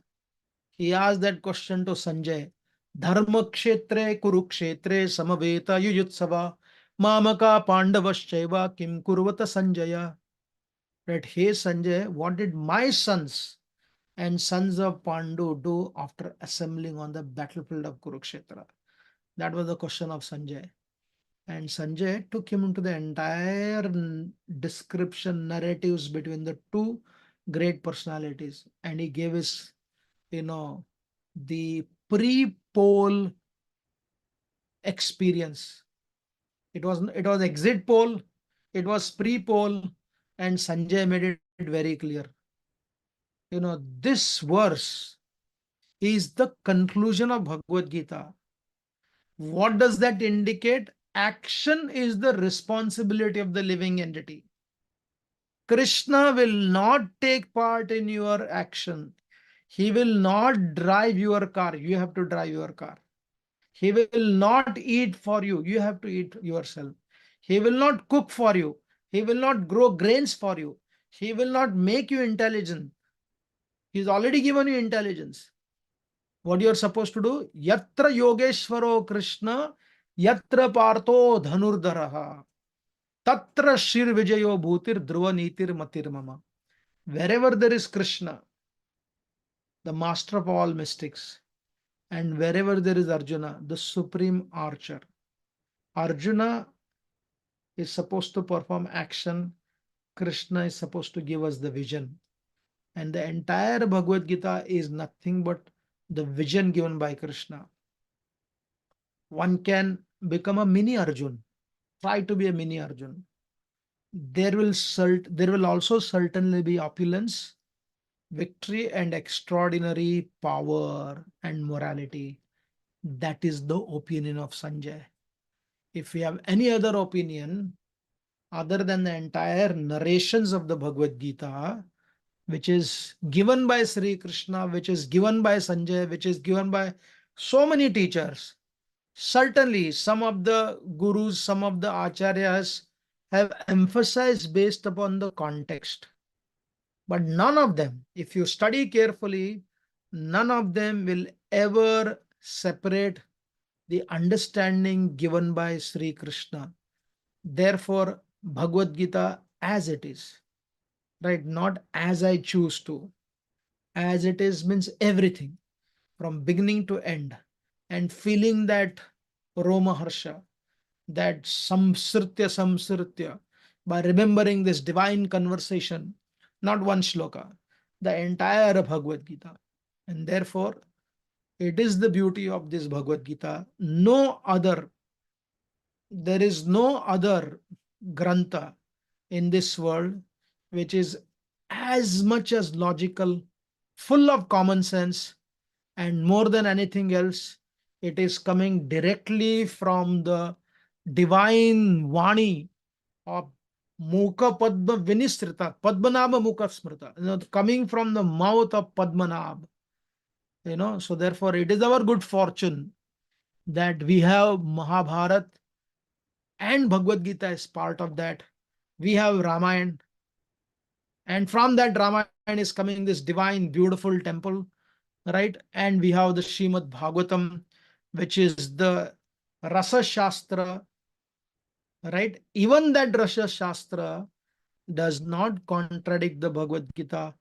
Speaker 1: He asked that question to Sanjay. Dharma kshetre kurukshetre samaveta yuyutsava mamaka pandavaschaiva kim kurvata Sanjaya. That, hey Sanjay, what did my sons and sons of Pandu do after assembling on the battlefield of Kurukshetra? That was the question of Sanjay. And Sanjay took him into the entire description, narratives between the two great personalities, and he gave his, the pre-poll experience. It was exit poll, it was pre-poll, and Sanjay made it very clear. This verse is the conclusion of Bhagavad Gita. What does that indicate? Action is the responsibility of the living entity. Krishna will not take part in your action. He will not drive your car. You have to drive your car. He will not eat for you. You have to eat yourself. He will not cook for you. He will not grow grains for you. He will not make you intelligent. He's already given you intelligence. What you're supposed to do? Yatra Yogeshwaro Krishna, Yatra Partho Dhanurdaraha, Tatra Shir Vijayo Bhutir Dhruva Nitir Matir Mama. Wherever there is Krishna, the master of all mystics, and wherever there is Arjuna, the supreme archer, Arjuna is supposed to perform action. Krishna is supposed to give us the vision. And the entire Bhagavad Gita is nothing but the vision given by Krishna. One can become a mini Arjun. Try to be a mini Arjun. There will also certainly be opulence, victory, and extraordinary power and morality. That is the opinion of Sanjay. If we have any other opinion other than the entire narrations of the Bhagavad Gita, which is given by Sri Krishna, which is given by Sanjay, which is given by so many teachers, certainly some of the gurus, some of the acharyas have emphasized based upon the context. But none of them, if you study carefully, none of them will ever separate the understanding given by Sri Krishna. Therefore, Bhagavad Gita as it is, right? Not as I choose to. As it is means everything from beginning to end, and feeling that Roma Harsha, that samsritya, by remembering this divine conversation, not one shloka, the entire Bhagavad Gita. And therefore, it is the beauty of this Bhagavad Gita. There is no other grantha in this world which is as much as logical, full of common sense, and more than anything else, it is coming directly from the divine Vani of Mukha Padma Vinisrita, Padmanabha Mukha Smrita, coming from the mouth of Padmanabha. So therefore it is our good fortune that we have Mahabharata and Bhagavad Gita as part of that. We have Ramayana, and from that Ramayana is coming this divine, beautiful temple, right? And we have the Srimad Bhagavatam, which is the Rasa Shastra, right? Even that Rasa Shastra does not contradict the Bhagavad Gita,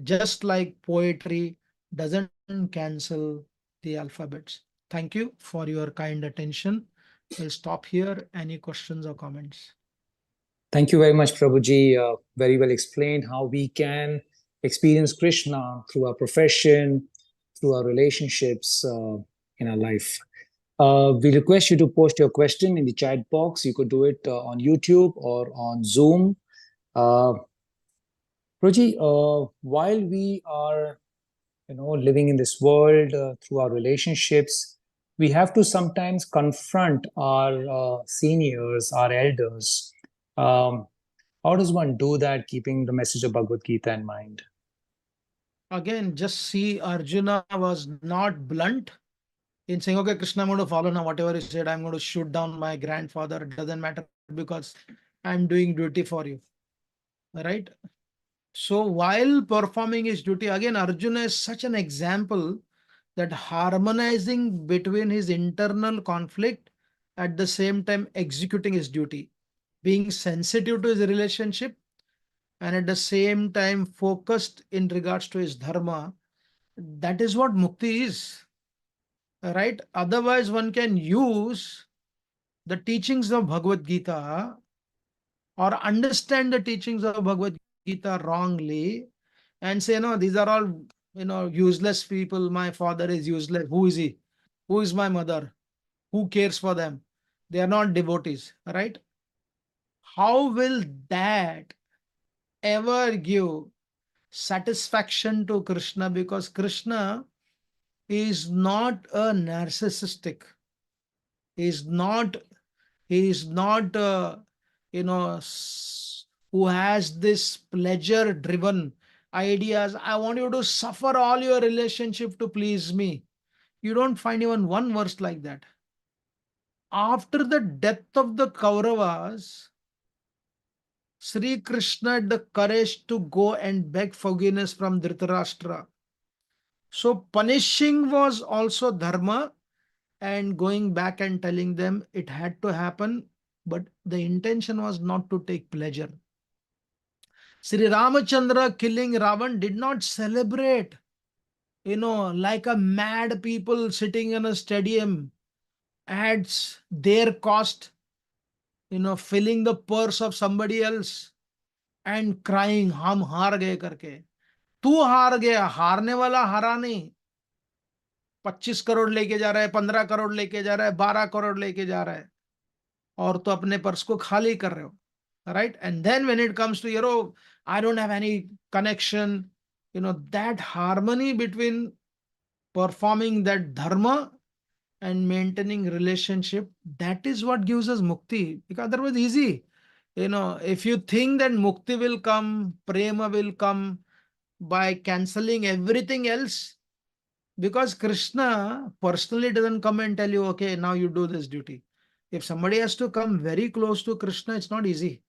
Speaker 1: just like poetry doesn't cancel the alphabets. Thank you for your kind attention. We'll stop here. Any questions or comments?
Speaker 2: Thank you very much, Prabhuji. Very well explained how we can experience Krishna through our profession, through our relationships in our life. We request you to post your question in the chat box. You could do it on YouTube or on Zoom. Prabhuji, while we are living in this world through our relationships, we have to sometimes confront our seniors, our elders. How does one do that, keeping the message of Bhagavad Gita in mind?
Speaker 1: Again, just see, Arjuna was not blunt in saying, okay, Krishna, I'm going to follow now, whatever he said, I'm going to shoot down my grandfather. It doesn't matter because I'm doing duty for you, right? So while performing his duty, again, Arjuna is such an example that harmonizing between his internal conflict, at the same time executing his duty, being sensitive to his relationship, and at the same time focused in regards to his dharma. That is what mukti is, right? Otherwise, one can use the teachings of Bhagavad Gita or understand the teachings of Bhagavad Gita wrongly, and say, no, these are all, useless people. My father is useless. Who is he? Who is my mother? Who cares for them? They are not devotees, right? How will that ever give satisfaction to Krishna? Because Krishna is not a narcissistic. He is not, he is not, who has this pleasure driven ideas. I want you to suffer all your relationship to please me. You don't find even one verse like that. After the death of the Kauravas, Sri Krishna had the courage to go and beg forgiveness from Dhritarashtra. So punishing was also dharma, and going back and telling them it had to happen, but the intention was not to take pleasure. Sri Ramachandra killing Ravan did not celebrate, like a mad people sitting in a stadium at their cost, filling the purse of somebody else and crying, हम हार गए करके. तू हार गया, हारने वाला हारा नहीं. 25 करोड़ लेके जा रहा है, 15 करोड़ लेके जा रहा है, 12 करोड़ लेके जा रहा है, और तो अपने पर्स को खाली कर रहे हो, right? And then when it comes to, I don't have any connection, that harmony between performing that dharma and maintaining relationship, that is what gives us mukti. Because otherwise easy, if you think that mukti will come, prema will come by canceling everything else, because Krishna personally doesn't come and tell you, okay, now you do this duty. If somebody has to come very close to Krishna, it's not easy.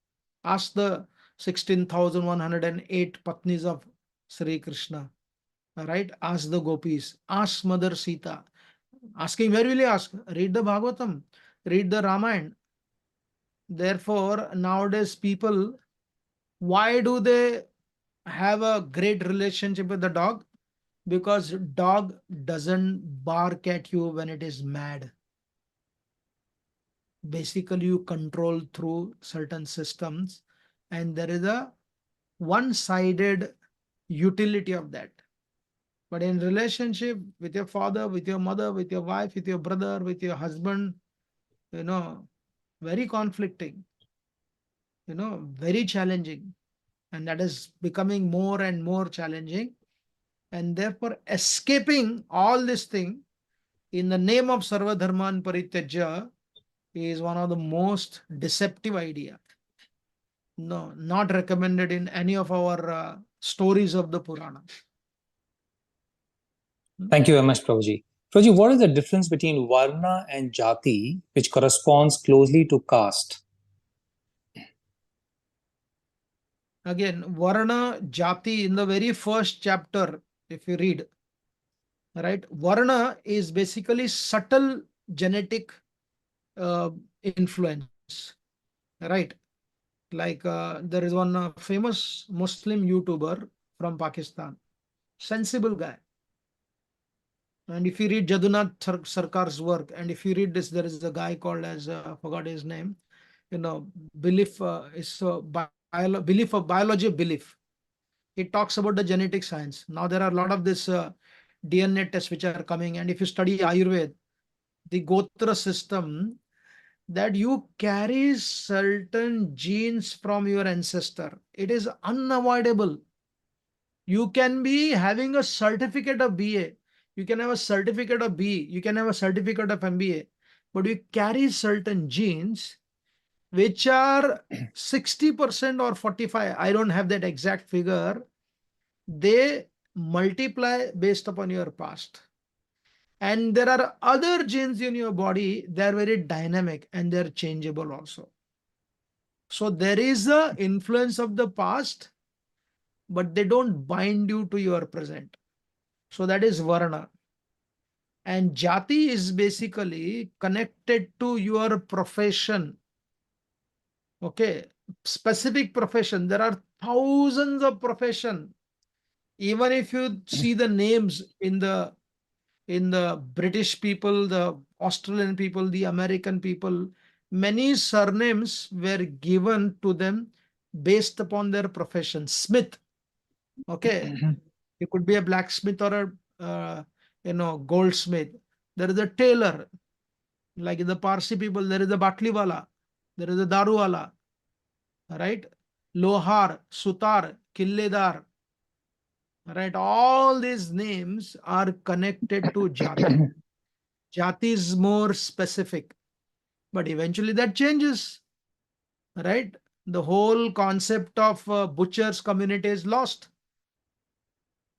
Speaker 1: Ask the 16,108 Patnis of Sri Krishna, right? Ask the gopis, ask Mother Sita. Asking, where will you ask? Read the Bhagavatam, read the Ramayana. Therefore, nowadays people, why do they have a great relationship with the dog? Because dog doesn't bark at you when it is mad. Basically, you control through certain systems, and there is a one-sided utility of that. But in relationship with your father, with your mother, with your wife, with your brother, with your husband, very conflicting, very challenging. And that is becoming more and more challenging. And therefore, escaping all this thing in the name of Sarva Dharman Parityajya is one of the most deceptive idea. No, not recommended in any of our stories of the Purana.
Speaker 2: Thank you very much, Prabhuji. Prabhuji, what is the difference between Varna and Jati, which corresponds closely to caste?
Speaker 1: Again, Varna, Jati, in the very first chapter, if you read, right, Varna is basically subtle genetic influence, right? Like there is one famous Muslim YouTuber from Pakistan, sensible guy. And if you read Jadunath Sarkar's work, and if you read this, there is a guy called as, forgot his name, belief is belief of biology of belief. It talks about the genetic science. Now there are a lot of this DNA tests which are coming. And if you study Ayurveda, the Gotra system, that you carry certain genes from your ancestor. It is unavoidable. You can be having a certificate of BA. You can have a certificate of B. You can have a certificate of MBA. But you carry certain genes which are 60% or 45. I don't have that exact figure. They multiply based upon your past. And there are other genes in your body, they're very dynamic and they're changeable also. So there is a influence of the past, but they don't bind you to your present. So that is Varna. And Jati is basically connected to your profession. Okay, specific profession. There are thousands of profession. Even if you see the names in the British people, the Australian people, the American people, many surnames were given to them based upon their profession. Smith, Okay, he could be a blacksmith or a goldsmith. There is a tailor, like in the Parsi people. There is a batliwala, there is a daruwala, right? Lohar, sutar, killedar, right? All these names are connected to jati. Jati is more specific, but eventually that changes, right? The whole concept of butchers community is lost.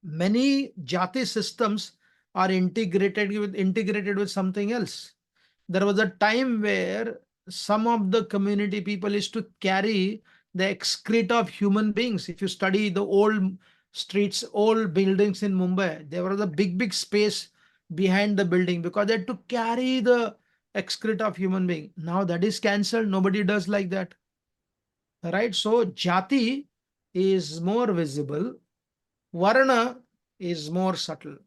Speaker 1: Many jati systems are integrated with something else. There was a time where some of the community people used to carry the excreta of human beings. If you study the old streets, old buildings in Mumbai, there was a big space behind the building because they had to carry the excreta of human being. Now that is cancelled. Nobody does like that, right? So jati is more visible. Varna is more subtle.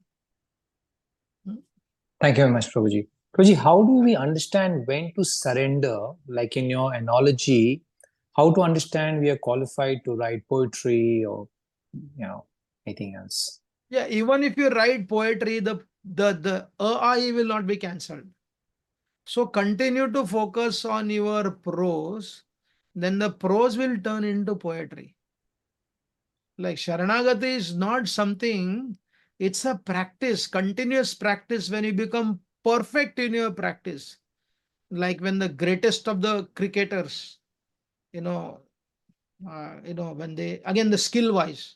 Speaker 2: Thank you very much, Prabhuji. Prabhuji, how do we understand when to surrender? Like in your analogy, how to understand we are qualified to write poetry or anything else?
Speaker 1: Yeah, even if you write poetry, the I will not be cancelled. So continue to focus on your prose, then the prose will turn into poetry. Like sharanagati is not something, it's a practice, continuous practice. When you become perfect in your practice, like when the greatest of the cricketers, you know, when they, again, the skill wise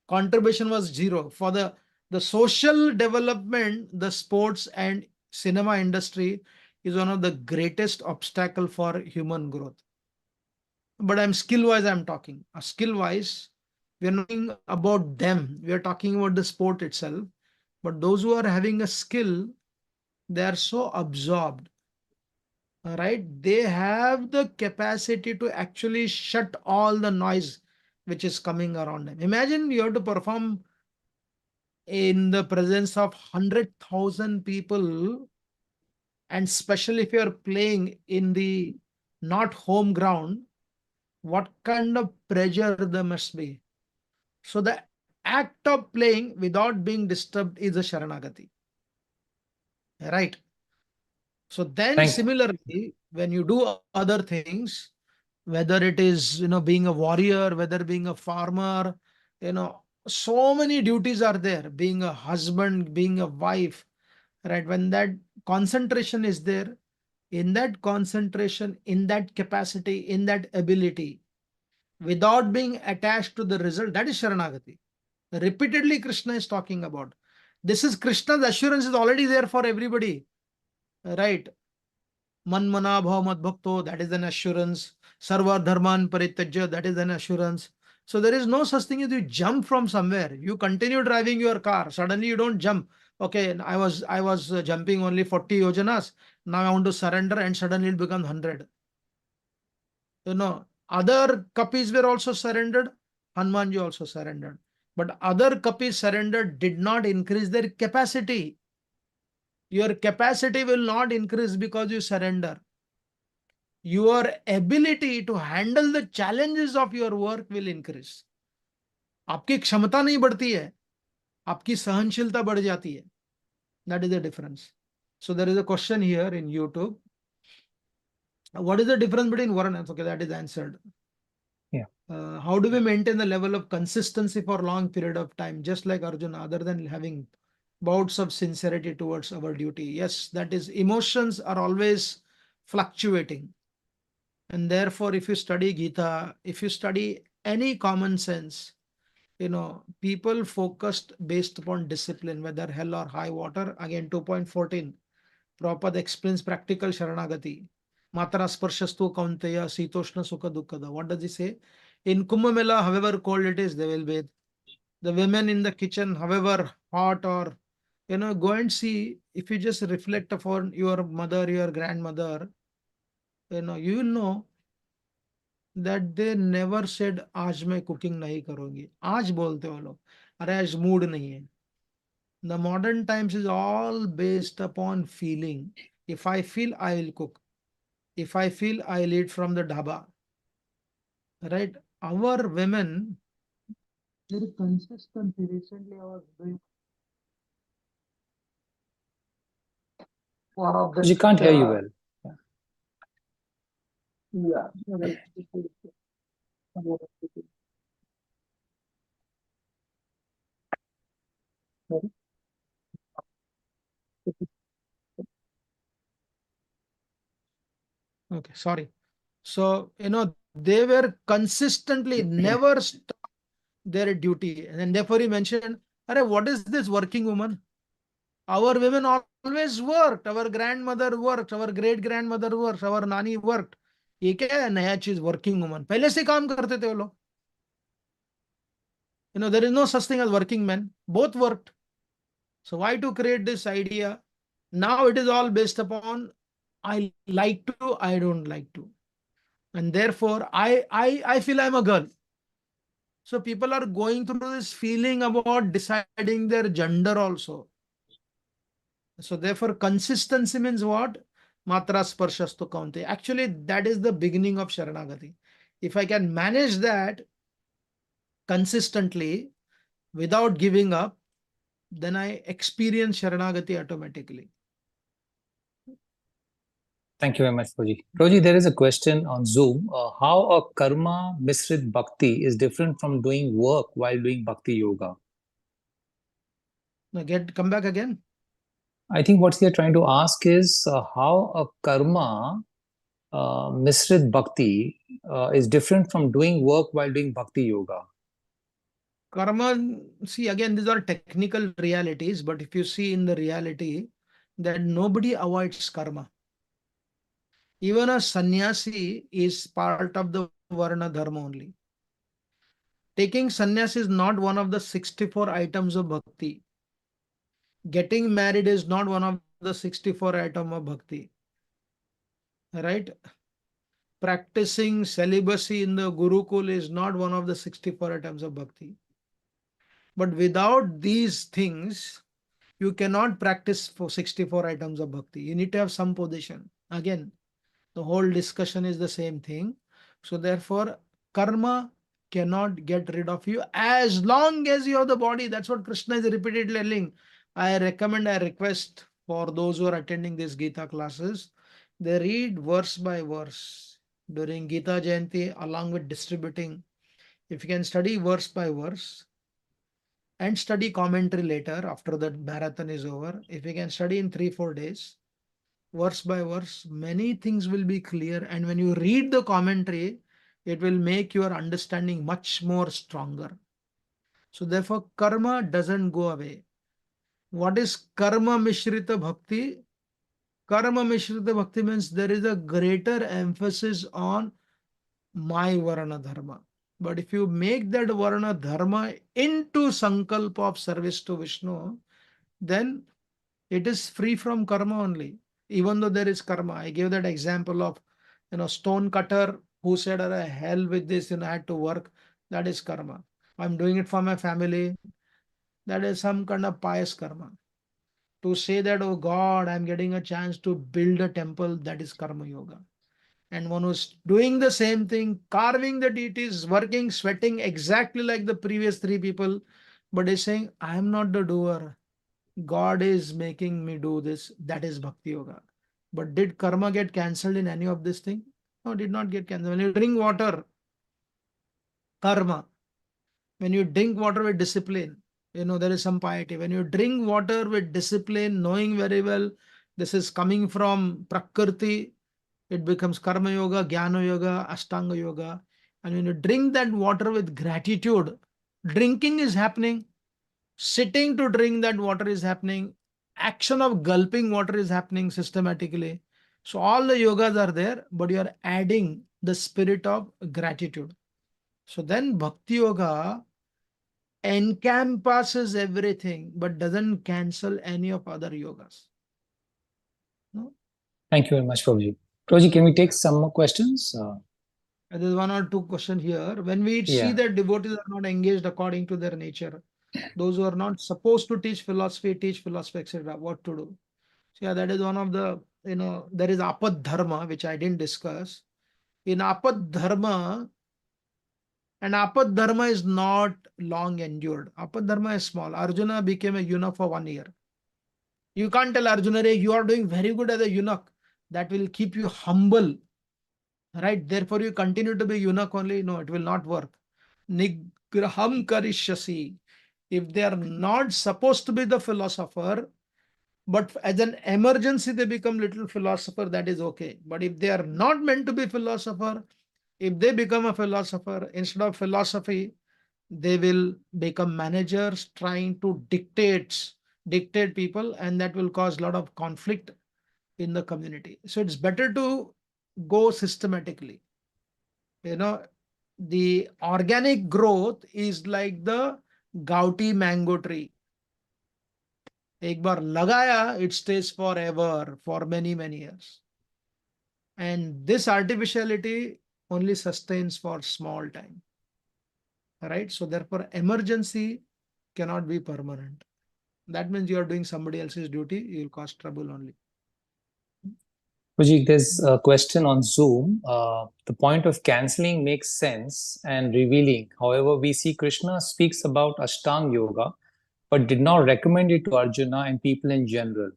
Speaker 1: contribution was zero for the social development. The sports and cinema industry is one of the greatest obstacle for human growth. But I'm skill wise, I'm talking skill wise. We're not talking about them, we are talking about the sport itself. But those who are having a skill, they are so absorbed, right? They have the capacity to actually shut all the noise which is coming around them. Imagine you have to perform in the presence of 100,000 people, and especially if you're playing in the not home ground, what kind of pressure there must be. So the act of playing without being disturbed is a sharanagati, right? So then
Speaker 2: Thank
Speaker 1: similarly, when you do other things, whether it is being a warrior, whether being a farmer, so many duties are there, being a husband, being a wife, right? When that concentration is there, in that concentration, in that capacity, in that ability, without being attached to the result, that is sharanagati. Repeatedly Krishna is talking about this. Is Krishna's assurance is already there for everybody, right? Manmana bhav madbhakto, that is an assurance. Sarva dharman parityajya, that is an assurance. So there is no such thing as you jump from somewhere. You continue driving your car. Suddenly you don't jump. Okay, I was jumping only 40 yojanas. Now I want to surrender, and suddenly it becomes 100. Other kapis were also surrendered. Hanumanji also surrendered. But other kapis surrendered did not increase their capacity. Your capacity will not increase because you surrender. Your ability to handle the challenges of your work will increase. आपकी क्षमता नहीं बढ़ती है, आपकी सहनशीलता बढ़ जाती है. That is the difference. So there is a question here in YouTube. What is the difference between Varna? Okay, that is answered.
Speaker 2: Yeah.
Speaker 1: How do we maintain the level of consistency for long period of time, just like Arjuna, other than having bouts of sincerity towards our duty? Yes, that is, emotions are always fluctuating. And therefore, if you study Gita, if you study any common sense, people focused based upon discipline, whether hell or high water. Again, 2.14, Prabhupada explains practical sharanagati. Matra sparshastu kaunteya sitoshna sukha dukkada. What does he say? In Kumbh Mela, however cold it is, they will bathe. The women in the kitchen, however hot, or go and see. If you just reflect upon your mother, your grandmother, you will know that they never said आज मैं cooking नहीं करूंगी. आज बोलते हो लोग, अरे आज मूड नहीं है. The modern times is all based upon feeling. If I feel, I will cook. If I feel, I'll eat from the dhaba. Right? Our women Very consistency. Recently, I was doing one of
Speaker 2: You
Speaker 1: this.
Speaker 2: can't hear you well.
Speaker 1: Yeah. Okay, sorry. So, they were consistently never stop their duty. And then therefore he mentioned, Arey, what is this working woman? Our women always worked. Our grandmother worked. Our great grandmother worked. Our nani worked. ये क्या है नया चीज working woman पहले से काम करते थे वो लोग there is no such thing as working men both worked so why to create this idea now it is all based upon I like to I don't like to and therefore I feel I'm a girl so people are going through this feeling about deciding their gender also so therefore consistency means what matra sparshastu kaunte actually that is the beginning of sharanagati if I can manage that consistently without giving up then I experience sharanagati automatically.
Speaker 2: Thank you very much, Prabhuji. Prabhuji, there is a question on Zoom. How a karma misrit bhakti is different from doing work while doing bhakti yoga?
Speaker 1: Now come back again.
Speaker 2: I think what they're trying to ask is how a karma misrit bhakti is different from doing work while doing bhakti yoga.
Speaker 1: Karma, see again, these are technical realities, but if you see in the reality, that nobody avoids karma. Even a sannyasi is part of the Varna dharma only. Taking sannyas is not one of the 64 items of bhakti. Getting married is not one of the 64 items of bhakti. Right? Practicing celibacy in the Gurukul is not one of the 64 items of bhakti. But without these things, you cannot practice for 64 items of bhakti. You need to have some position. Again, the whole discussion is the same thing. So therefore, karma cannot get rid of you as long as you have the body. That's what Krishna is repeatedly telling. I request for those who are attending these Gita classes, they read verse by verse during Gita Jayanti along with distributing. If you can study verse by verse, and study commentary later after the marathon is over. If you can study in 3 4 days, verse by verse, many things will be clear. And when you read the commentary, it will make your understanding much more stronger. So therefore, karma doesn't go away. What is karma mishrita bhakti? Karma mishrita bhakti means there is a greater emphasis on my Varna dharma. But if you make that Varna dharma into sankalpa of service to Vishnu, then it is free from karma only. Even though there is karma, I gave that example of stone cutter who said, hell with this, I had to work. That is karma. I'm doing it for my family. That is some kind of pious karma. To say that, oh God, I'm getting a chance to build a temple, that is karma yoga. And one who's doing the same thing, carving the deities, working, sweating exactly like the previous three people, but is saying, I am not the doer. God is making me do this. That is bhakti yoga. But did karma get cancelled in any of this thing? No, it did not get cancelled. When you drink water, karma. When you drink water with discipline, there is some piety. When you drink water with discipline, knowing very well this is coming from Prakriti, it becomes karma yoga, jnana yoga, ashtanga yoga. And when you drink that water with gratitude, drinking is happening, sitting to drink that water is happening, action of gulping water is happening systematically. So all the yogas are there, but you are adding the spirit of gratitude. So then bhakti yoga encompasses everything but doesn't cancel any of other yogas. No?
Speaker 2: Thank you very much, Prabhuji. Prabhuji, can we take some more questions?
Speaker 1: There's one or two questions here. When we see
Speaker 2: Yeah.
Speaker 1: that devotees are not engaged according to their nature, those who are not supposed to teach philosophy, etc., what to do? So yeah, that is one of the, there is apad dharma, which I didn't discuss. In apad dharma, And apad dharma is not long endured. Apad dharma is small. Arjuna became a eunuch for 1 year. You can't tell Arjuna, "Hey, you are doing very good as a eunuch." That will keep you humble, right? Therefore, you continue to be eunuch only. No, it will not work. Nigraham karishyasi. If they are not supposed to be the philosopher, but as an emergency they become little philosopher, that is okay. But if they are not meant to be philosopher, if they become a philosopher, instead of philosophy, they will become managers trying to dictate people, and that will cause a lot of conflict in the community. So it's better to go systematically. You know, the organic growth is like the gouty mango tree. एक बार लगाया, it stays forever, for many years. And this artificiality only sustains for small time. Right? So therefore, emergency cannot be permanent. That means you are doing somebody else's duty, you will cause trouble only.
Speaker 2: Prabhuji, there's a question on Zoom. The point of canceling makes sense and revealing. However, we see Krishna speaks about Ashtanga Yoga, but did not recommend it to Arjuna and people in general.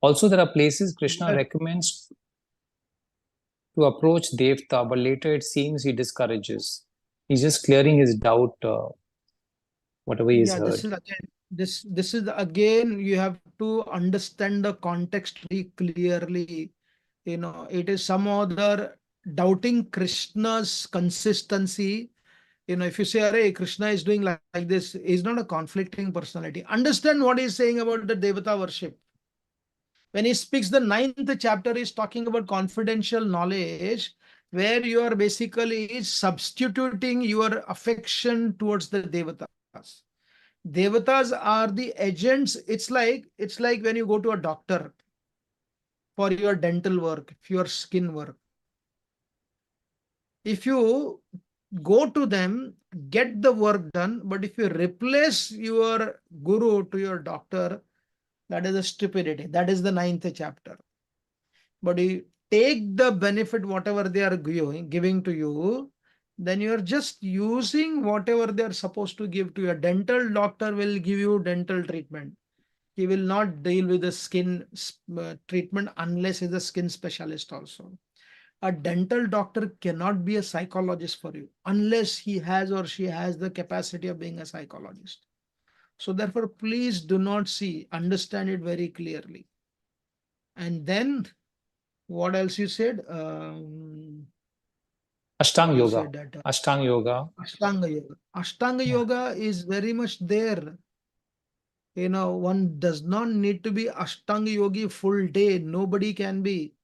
Speaker 2: Also, there are places Krishna
Speaker 1: Where?
Speaker 2: recommends to approach Devta, but later it seems he discourages. He's just clearing his doubt, whatever he's
Speaker 1: Yeah,
Speaker 2: heard.
Speaker 1: this is again, you have to understand the context very clearly. You know, it is some other doubting Krishna's consistency. You know, if you say, "Hey, Krishna is doing like this," he's not a conflicting personality. Understand what he's saying about the Devata worship. When he speaks the 9th chapter, he's talking about confidential knowledge, where you are basically substituting your affection towards the Devatas. Devatas are the agents. It's like when you go to a doctor for your dental work, for your skin work. If you go to them, get the work done, but if you replace your guru to your doctor, that is a stupidity. That is the 9th chapter. But you take the benefit, whatever they are giving to you, then you are just using whatever they are supposed to give to you. A dental doctor will give you dental treatment. He will not deal with the skin treatment unless he's a skin specialist also. A dental doctor cannot be a psychologist for you unless he has or she has the capacity of being a psychologist. So therefore, please do not understand it very clearly. And then what else you said? What
Speaker 2: Ashtanga
Speaker 1: you
Speaker 2: Yoga.
Speaker 1: said that
Speaker 2: Ashtanga Yoga.
Speaker 1: Ashtanga Yoga. Ashtanga
Speaker 2: Yeah.
Speaker 1: Yoga is very much there. You know, one does not need to be Ashtanga Yogi full day. Nobody can be.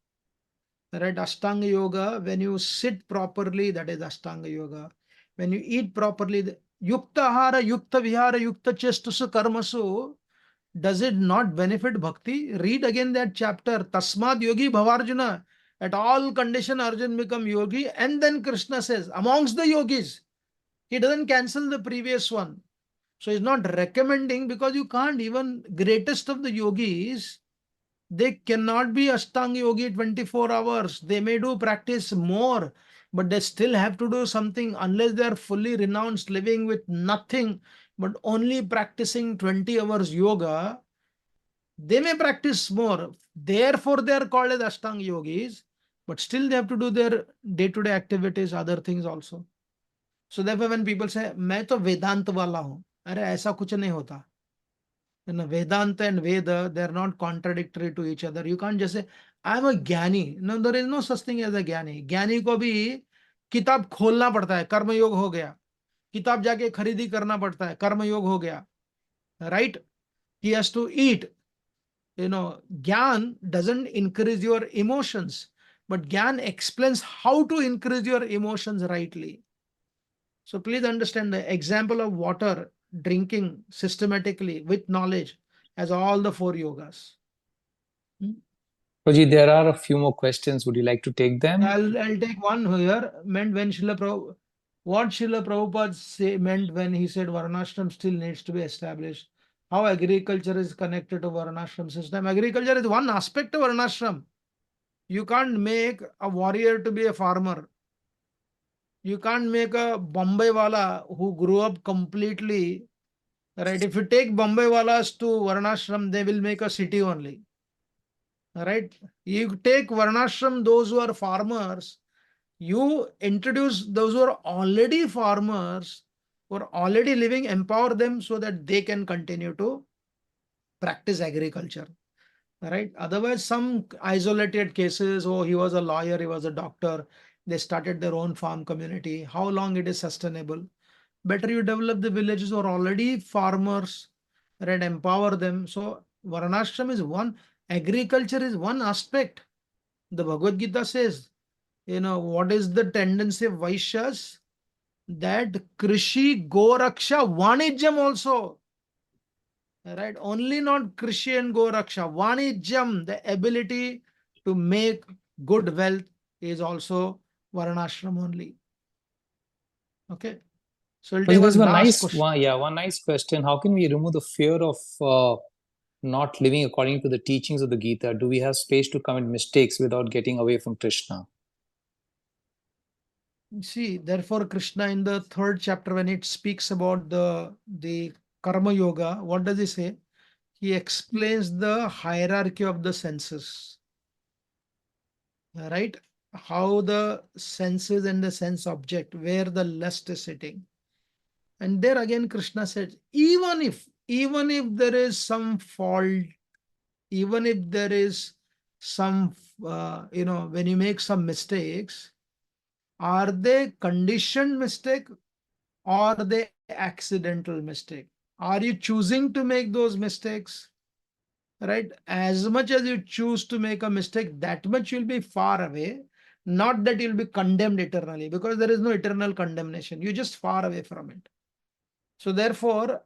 Speaker 1: Right? Ashtanga Yoga, when you sit properly, that is Ashtanga Yoga. When you eat properly, Yukta Ahara, Yukta Vihara, Yukta Chestusu Karmasu, does it not benefit bhakti? Read again that chapter. Tasmad Yogi Bhavarjuna. At all condition, Arjun become yogi. And then Krishna says, amongst the yogis, he doesn't cancel the previous one. So he's not recommending, because you can't, even greatest of the yogis, they cannot be Ashtanga yogi 24 hours. They may do practice more, but they still have to do something unless they are fully renounced, living with nothing, but only practicing 20 hours yoga. They may practice more. Therefore, they are called as Ashtanga yogis, but still they have to do their day-to-day activities, other things also. So therefore, when people say, मैं तो वेदांत वाला हूँ, अरे ऐसा कुछ नहीं होता. You know, Vedanta and Veda, they are not contradictory to each other. You can't just say, I'm a ज्ञानी. No, there is no such thing as a ज्ञानी. ज्ञानी को भी किताब खोलना पड़ता है, कर्म योग हो गया. किताब जाके खरीदी करना पड़ता है, कर्म योग हो गया. Right? He has to eat. You know, Gyan doesn't increase your emotions, but Gyan explains how to increase your emotions rightly. So please understand, the example of water, drinking systematically with knowledge, as all the 4 yogas.
Speaker 2: Prabhuji, there are a few more questions. Would you like to take them?
Speaker 1: I'll take one here. Meant when what Srila Prabhupada meant when he said Varnashram still needs to be established. How agriculture is connected to Varnashram system. Agriculture is one aspect of Varnashram. You can't make a warrior to be a farmer. You can't make a Bombay wala who grew up completely, right? If you take Bombay walas to Varnashram, they will make a city only, right? You take Varnashram, those who are farmers, you introduce those who are already farmers, who are already living, empower them so that they can continue to practice agriculture, right? Otherwise, some isolated cases, oh, he was a lawyer, he was a doctor, they started their own farm community. How long it is sustainable? Better you develop the villages who are already farmers, right? Empower them. So Varnashram is one, agriculture is one aspect. The Bhagavad Gita says, what is the tendency of Vaishyas? That Krishi, Goraksha, Vanijyam also. Right? Only not Krishi and Goraksha. Vanijyam, the ability to make good wealth is also Varnashram only. Okay. So we'll take
Speaker 2: There's
Speaker 1: one
Speaker 2: one
Speaker 1: last
Speaker 2: nice
Speaker 1: question.
Speaker 2: one, yeah, one nice question. How can we remove the fear of not living according to the teachings of the Gita? Do we have space to commit mistakes without getting away from Krishna?
Speaker 1: See, therefore, Krishna in the 3rd chapter, when it speaks about the Karma Yoga, what does he say? He explains the hierarchy of the senses, right? How the senses and the sense object, where the lust is sitting. And there again, Krishna said, even if there is some fault, even if there is some, when you make some mistakes, are they conditioned mistake or are they accidental mistake? Are you choosing to make those mistakes? Right? As much as you choose to make a mistake, that much you'll be far away. Not that you'll be condemned eternally, because there is no eternal condemnation. You're just far away from it. So therefore,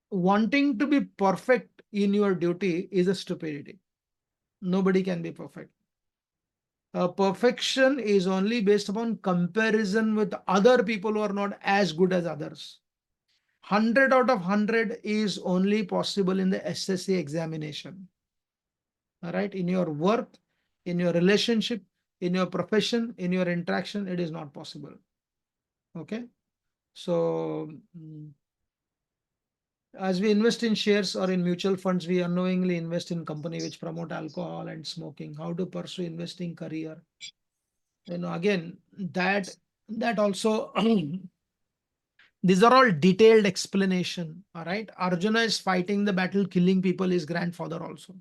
Speaker 1: wanting to be perfect in your duty is a stupidity. Nobody can be perfect. Perfection is only based upon comparison with other people who are not as good as others. 100 out of 100 is only possible in the SSC examination. All right, in your work, in your relationship, in your profession, in your interaction, it is not possible. Okay, so as we invest in shares or in mutual funds, we unknowingly invest in company which promote alcohol and smoking. How to pursue investing career? Again, that also these are all detailed explanation. All right, Arjuna is fighting the battle, killing people, his grandfather also.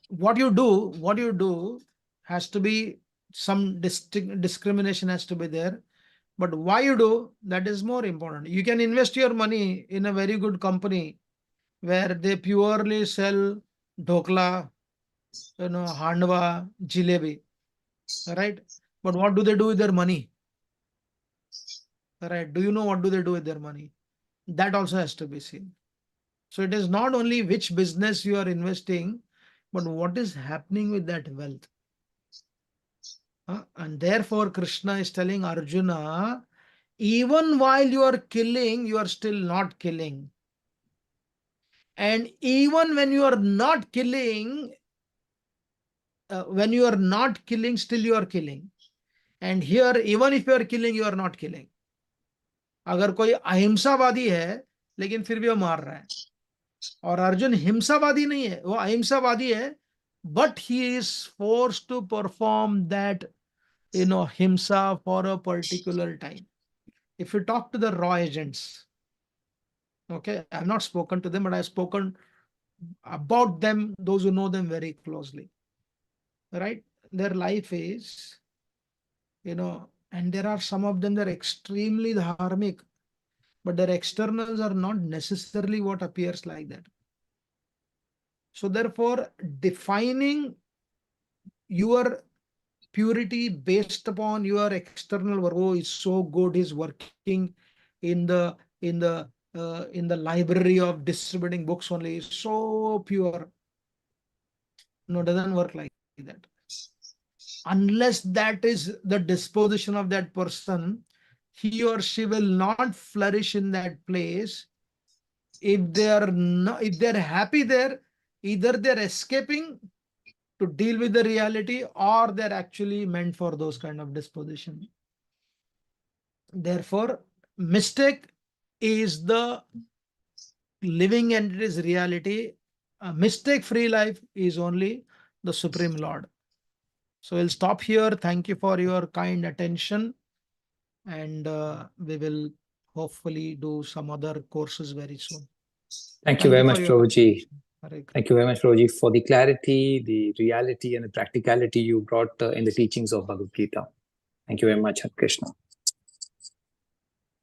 Speaker 1: What you do has to be some discrimination has to be there, but why you do, that is more important. You can invest your money in a very good company where they purely sell dhokla, handwa, jalebi, right? But what do they do with their money? Right? Do you know what do they do with their money? That also has to be seen. So it is not only which business you are investing, but what is happening with that wealth. And therefore, Krishna is telling Arjuna, even while you are killing, you are still not killing. And even when you are not killing, still you are killing. And here, even if you are killing, you are not killing. अगर कोई अहिंसावादी है लेकिन फिर भी वो मार रहा है, और अर्जुन हिंसावादी नहीं है, वो अहिंसावादी है, but he is forced to perform that himsa for a particular time. If you talk to the raw agents, okay, I've not spoken to them, but I've spoken about them, those who know them very closely, right? Their life is, and there are some of them, they're extremely dharmic, but their externals are not necessarily what appears like that. So therefore, defining your purity based upon your external work, oh, is so good, he's working in the library of distributing books only, is so pure. No, it doesn't work like that. Unless that is the disposition of that person, he or she will not flourish in that place. If they are not, if they're happy there, either they're escaping to deal with the reality, or they're actually meant for those kind of disposition. Therefore, mistake is the living entity's reality. A mistake-free life is only the Supreme Lord. So we'll stop here. Thank you for your kind attention. And we will hopefully do some other courses very soon.
Speaker 2: Thank you very
Speaker 1: for
Speaker 2: much,
Speaker 1: your
Speaker 2: Prabhuji.
Speaker 1: attention. Hare Krishna.
Speaker 2: Thank you very much, Prabhuji, for the clarity, the reality, and the practicality you brought in the teachings of Bhagavad Gita. Thank you very much, Hare Krishna.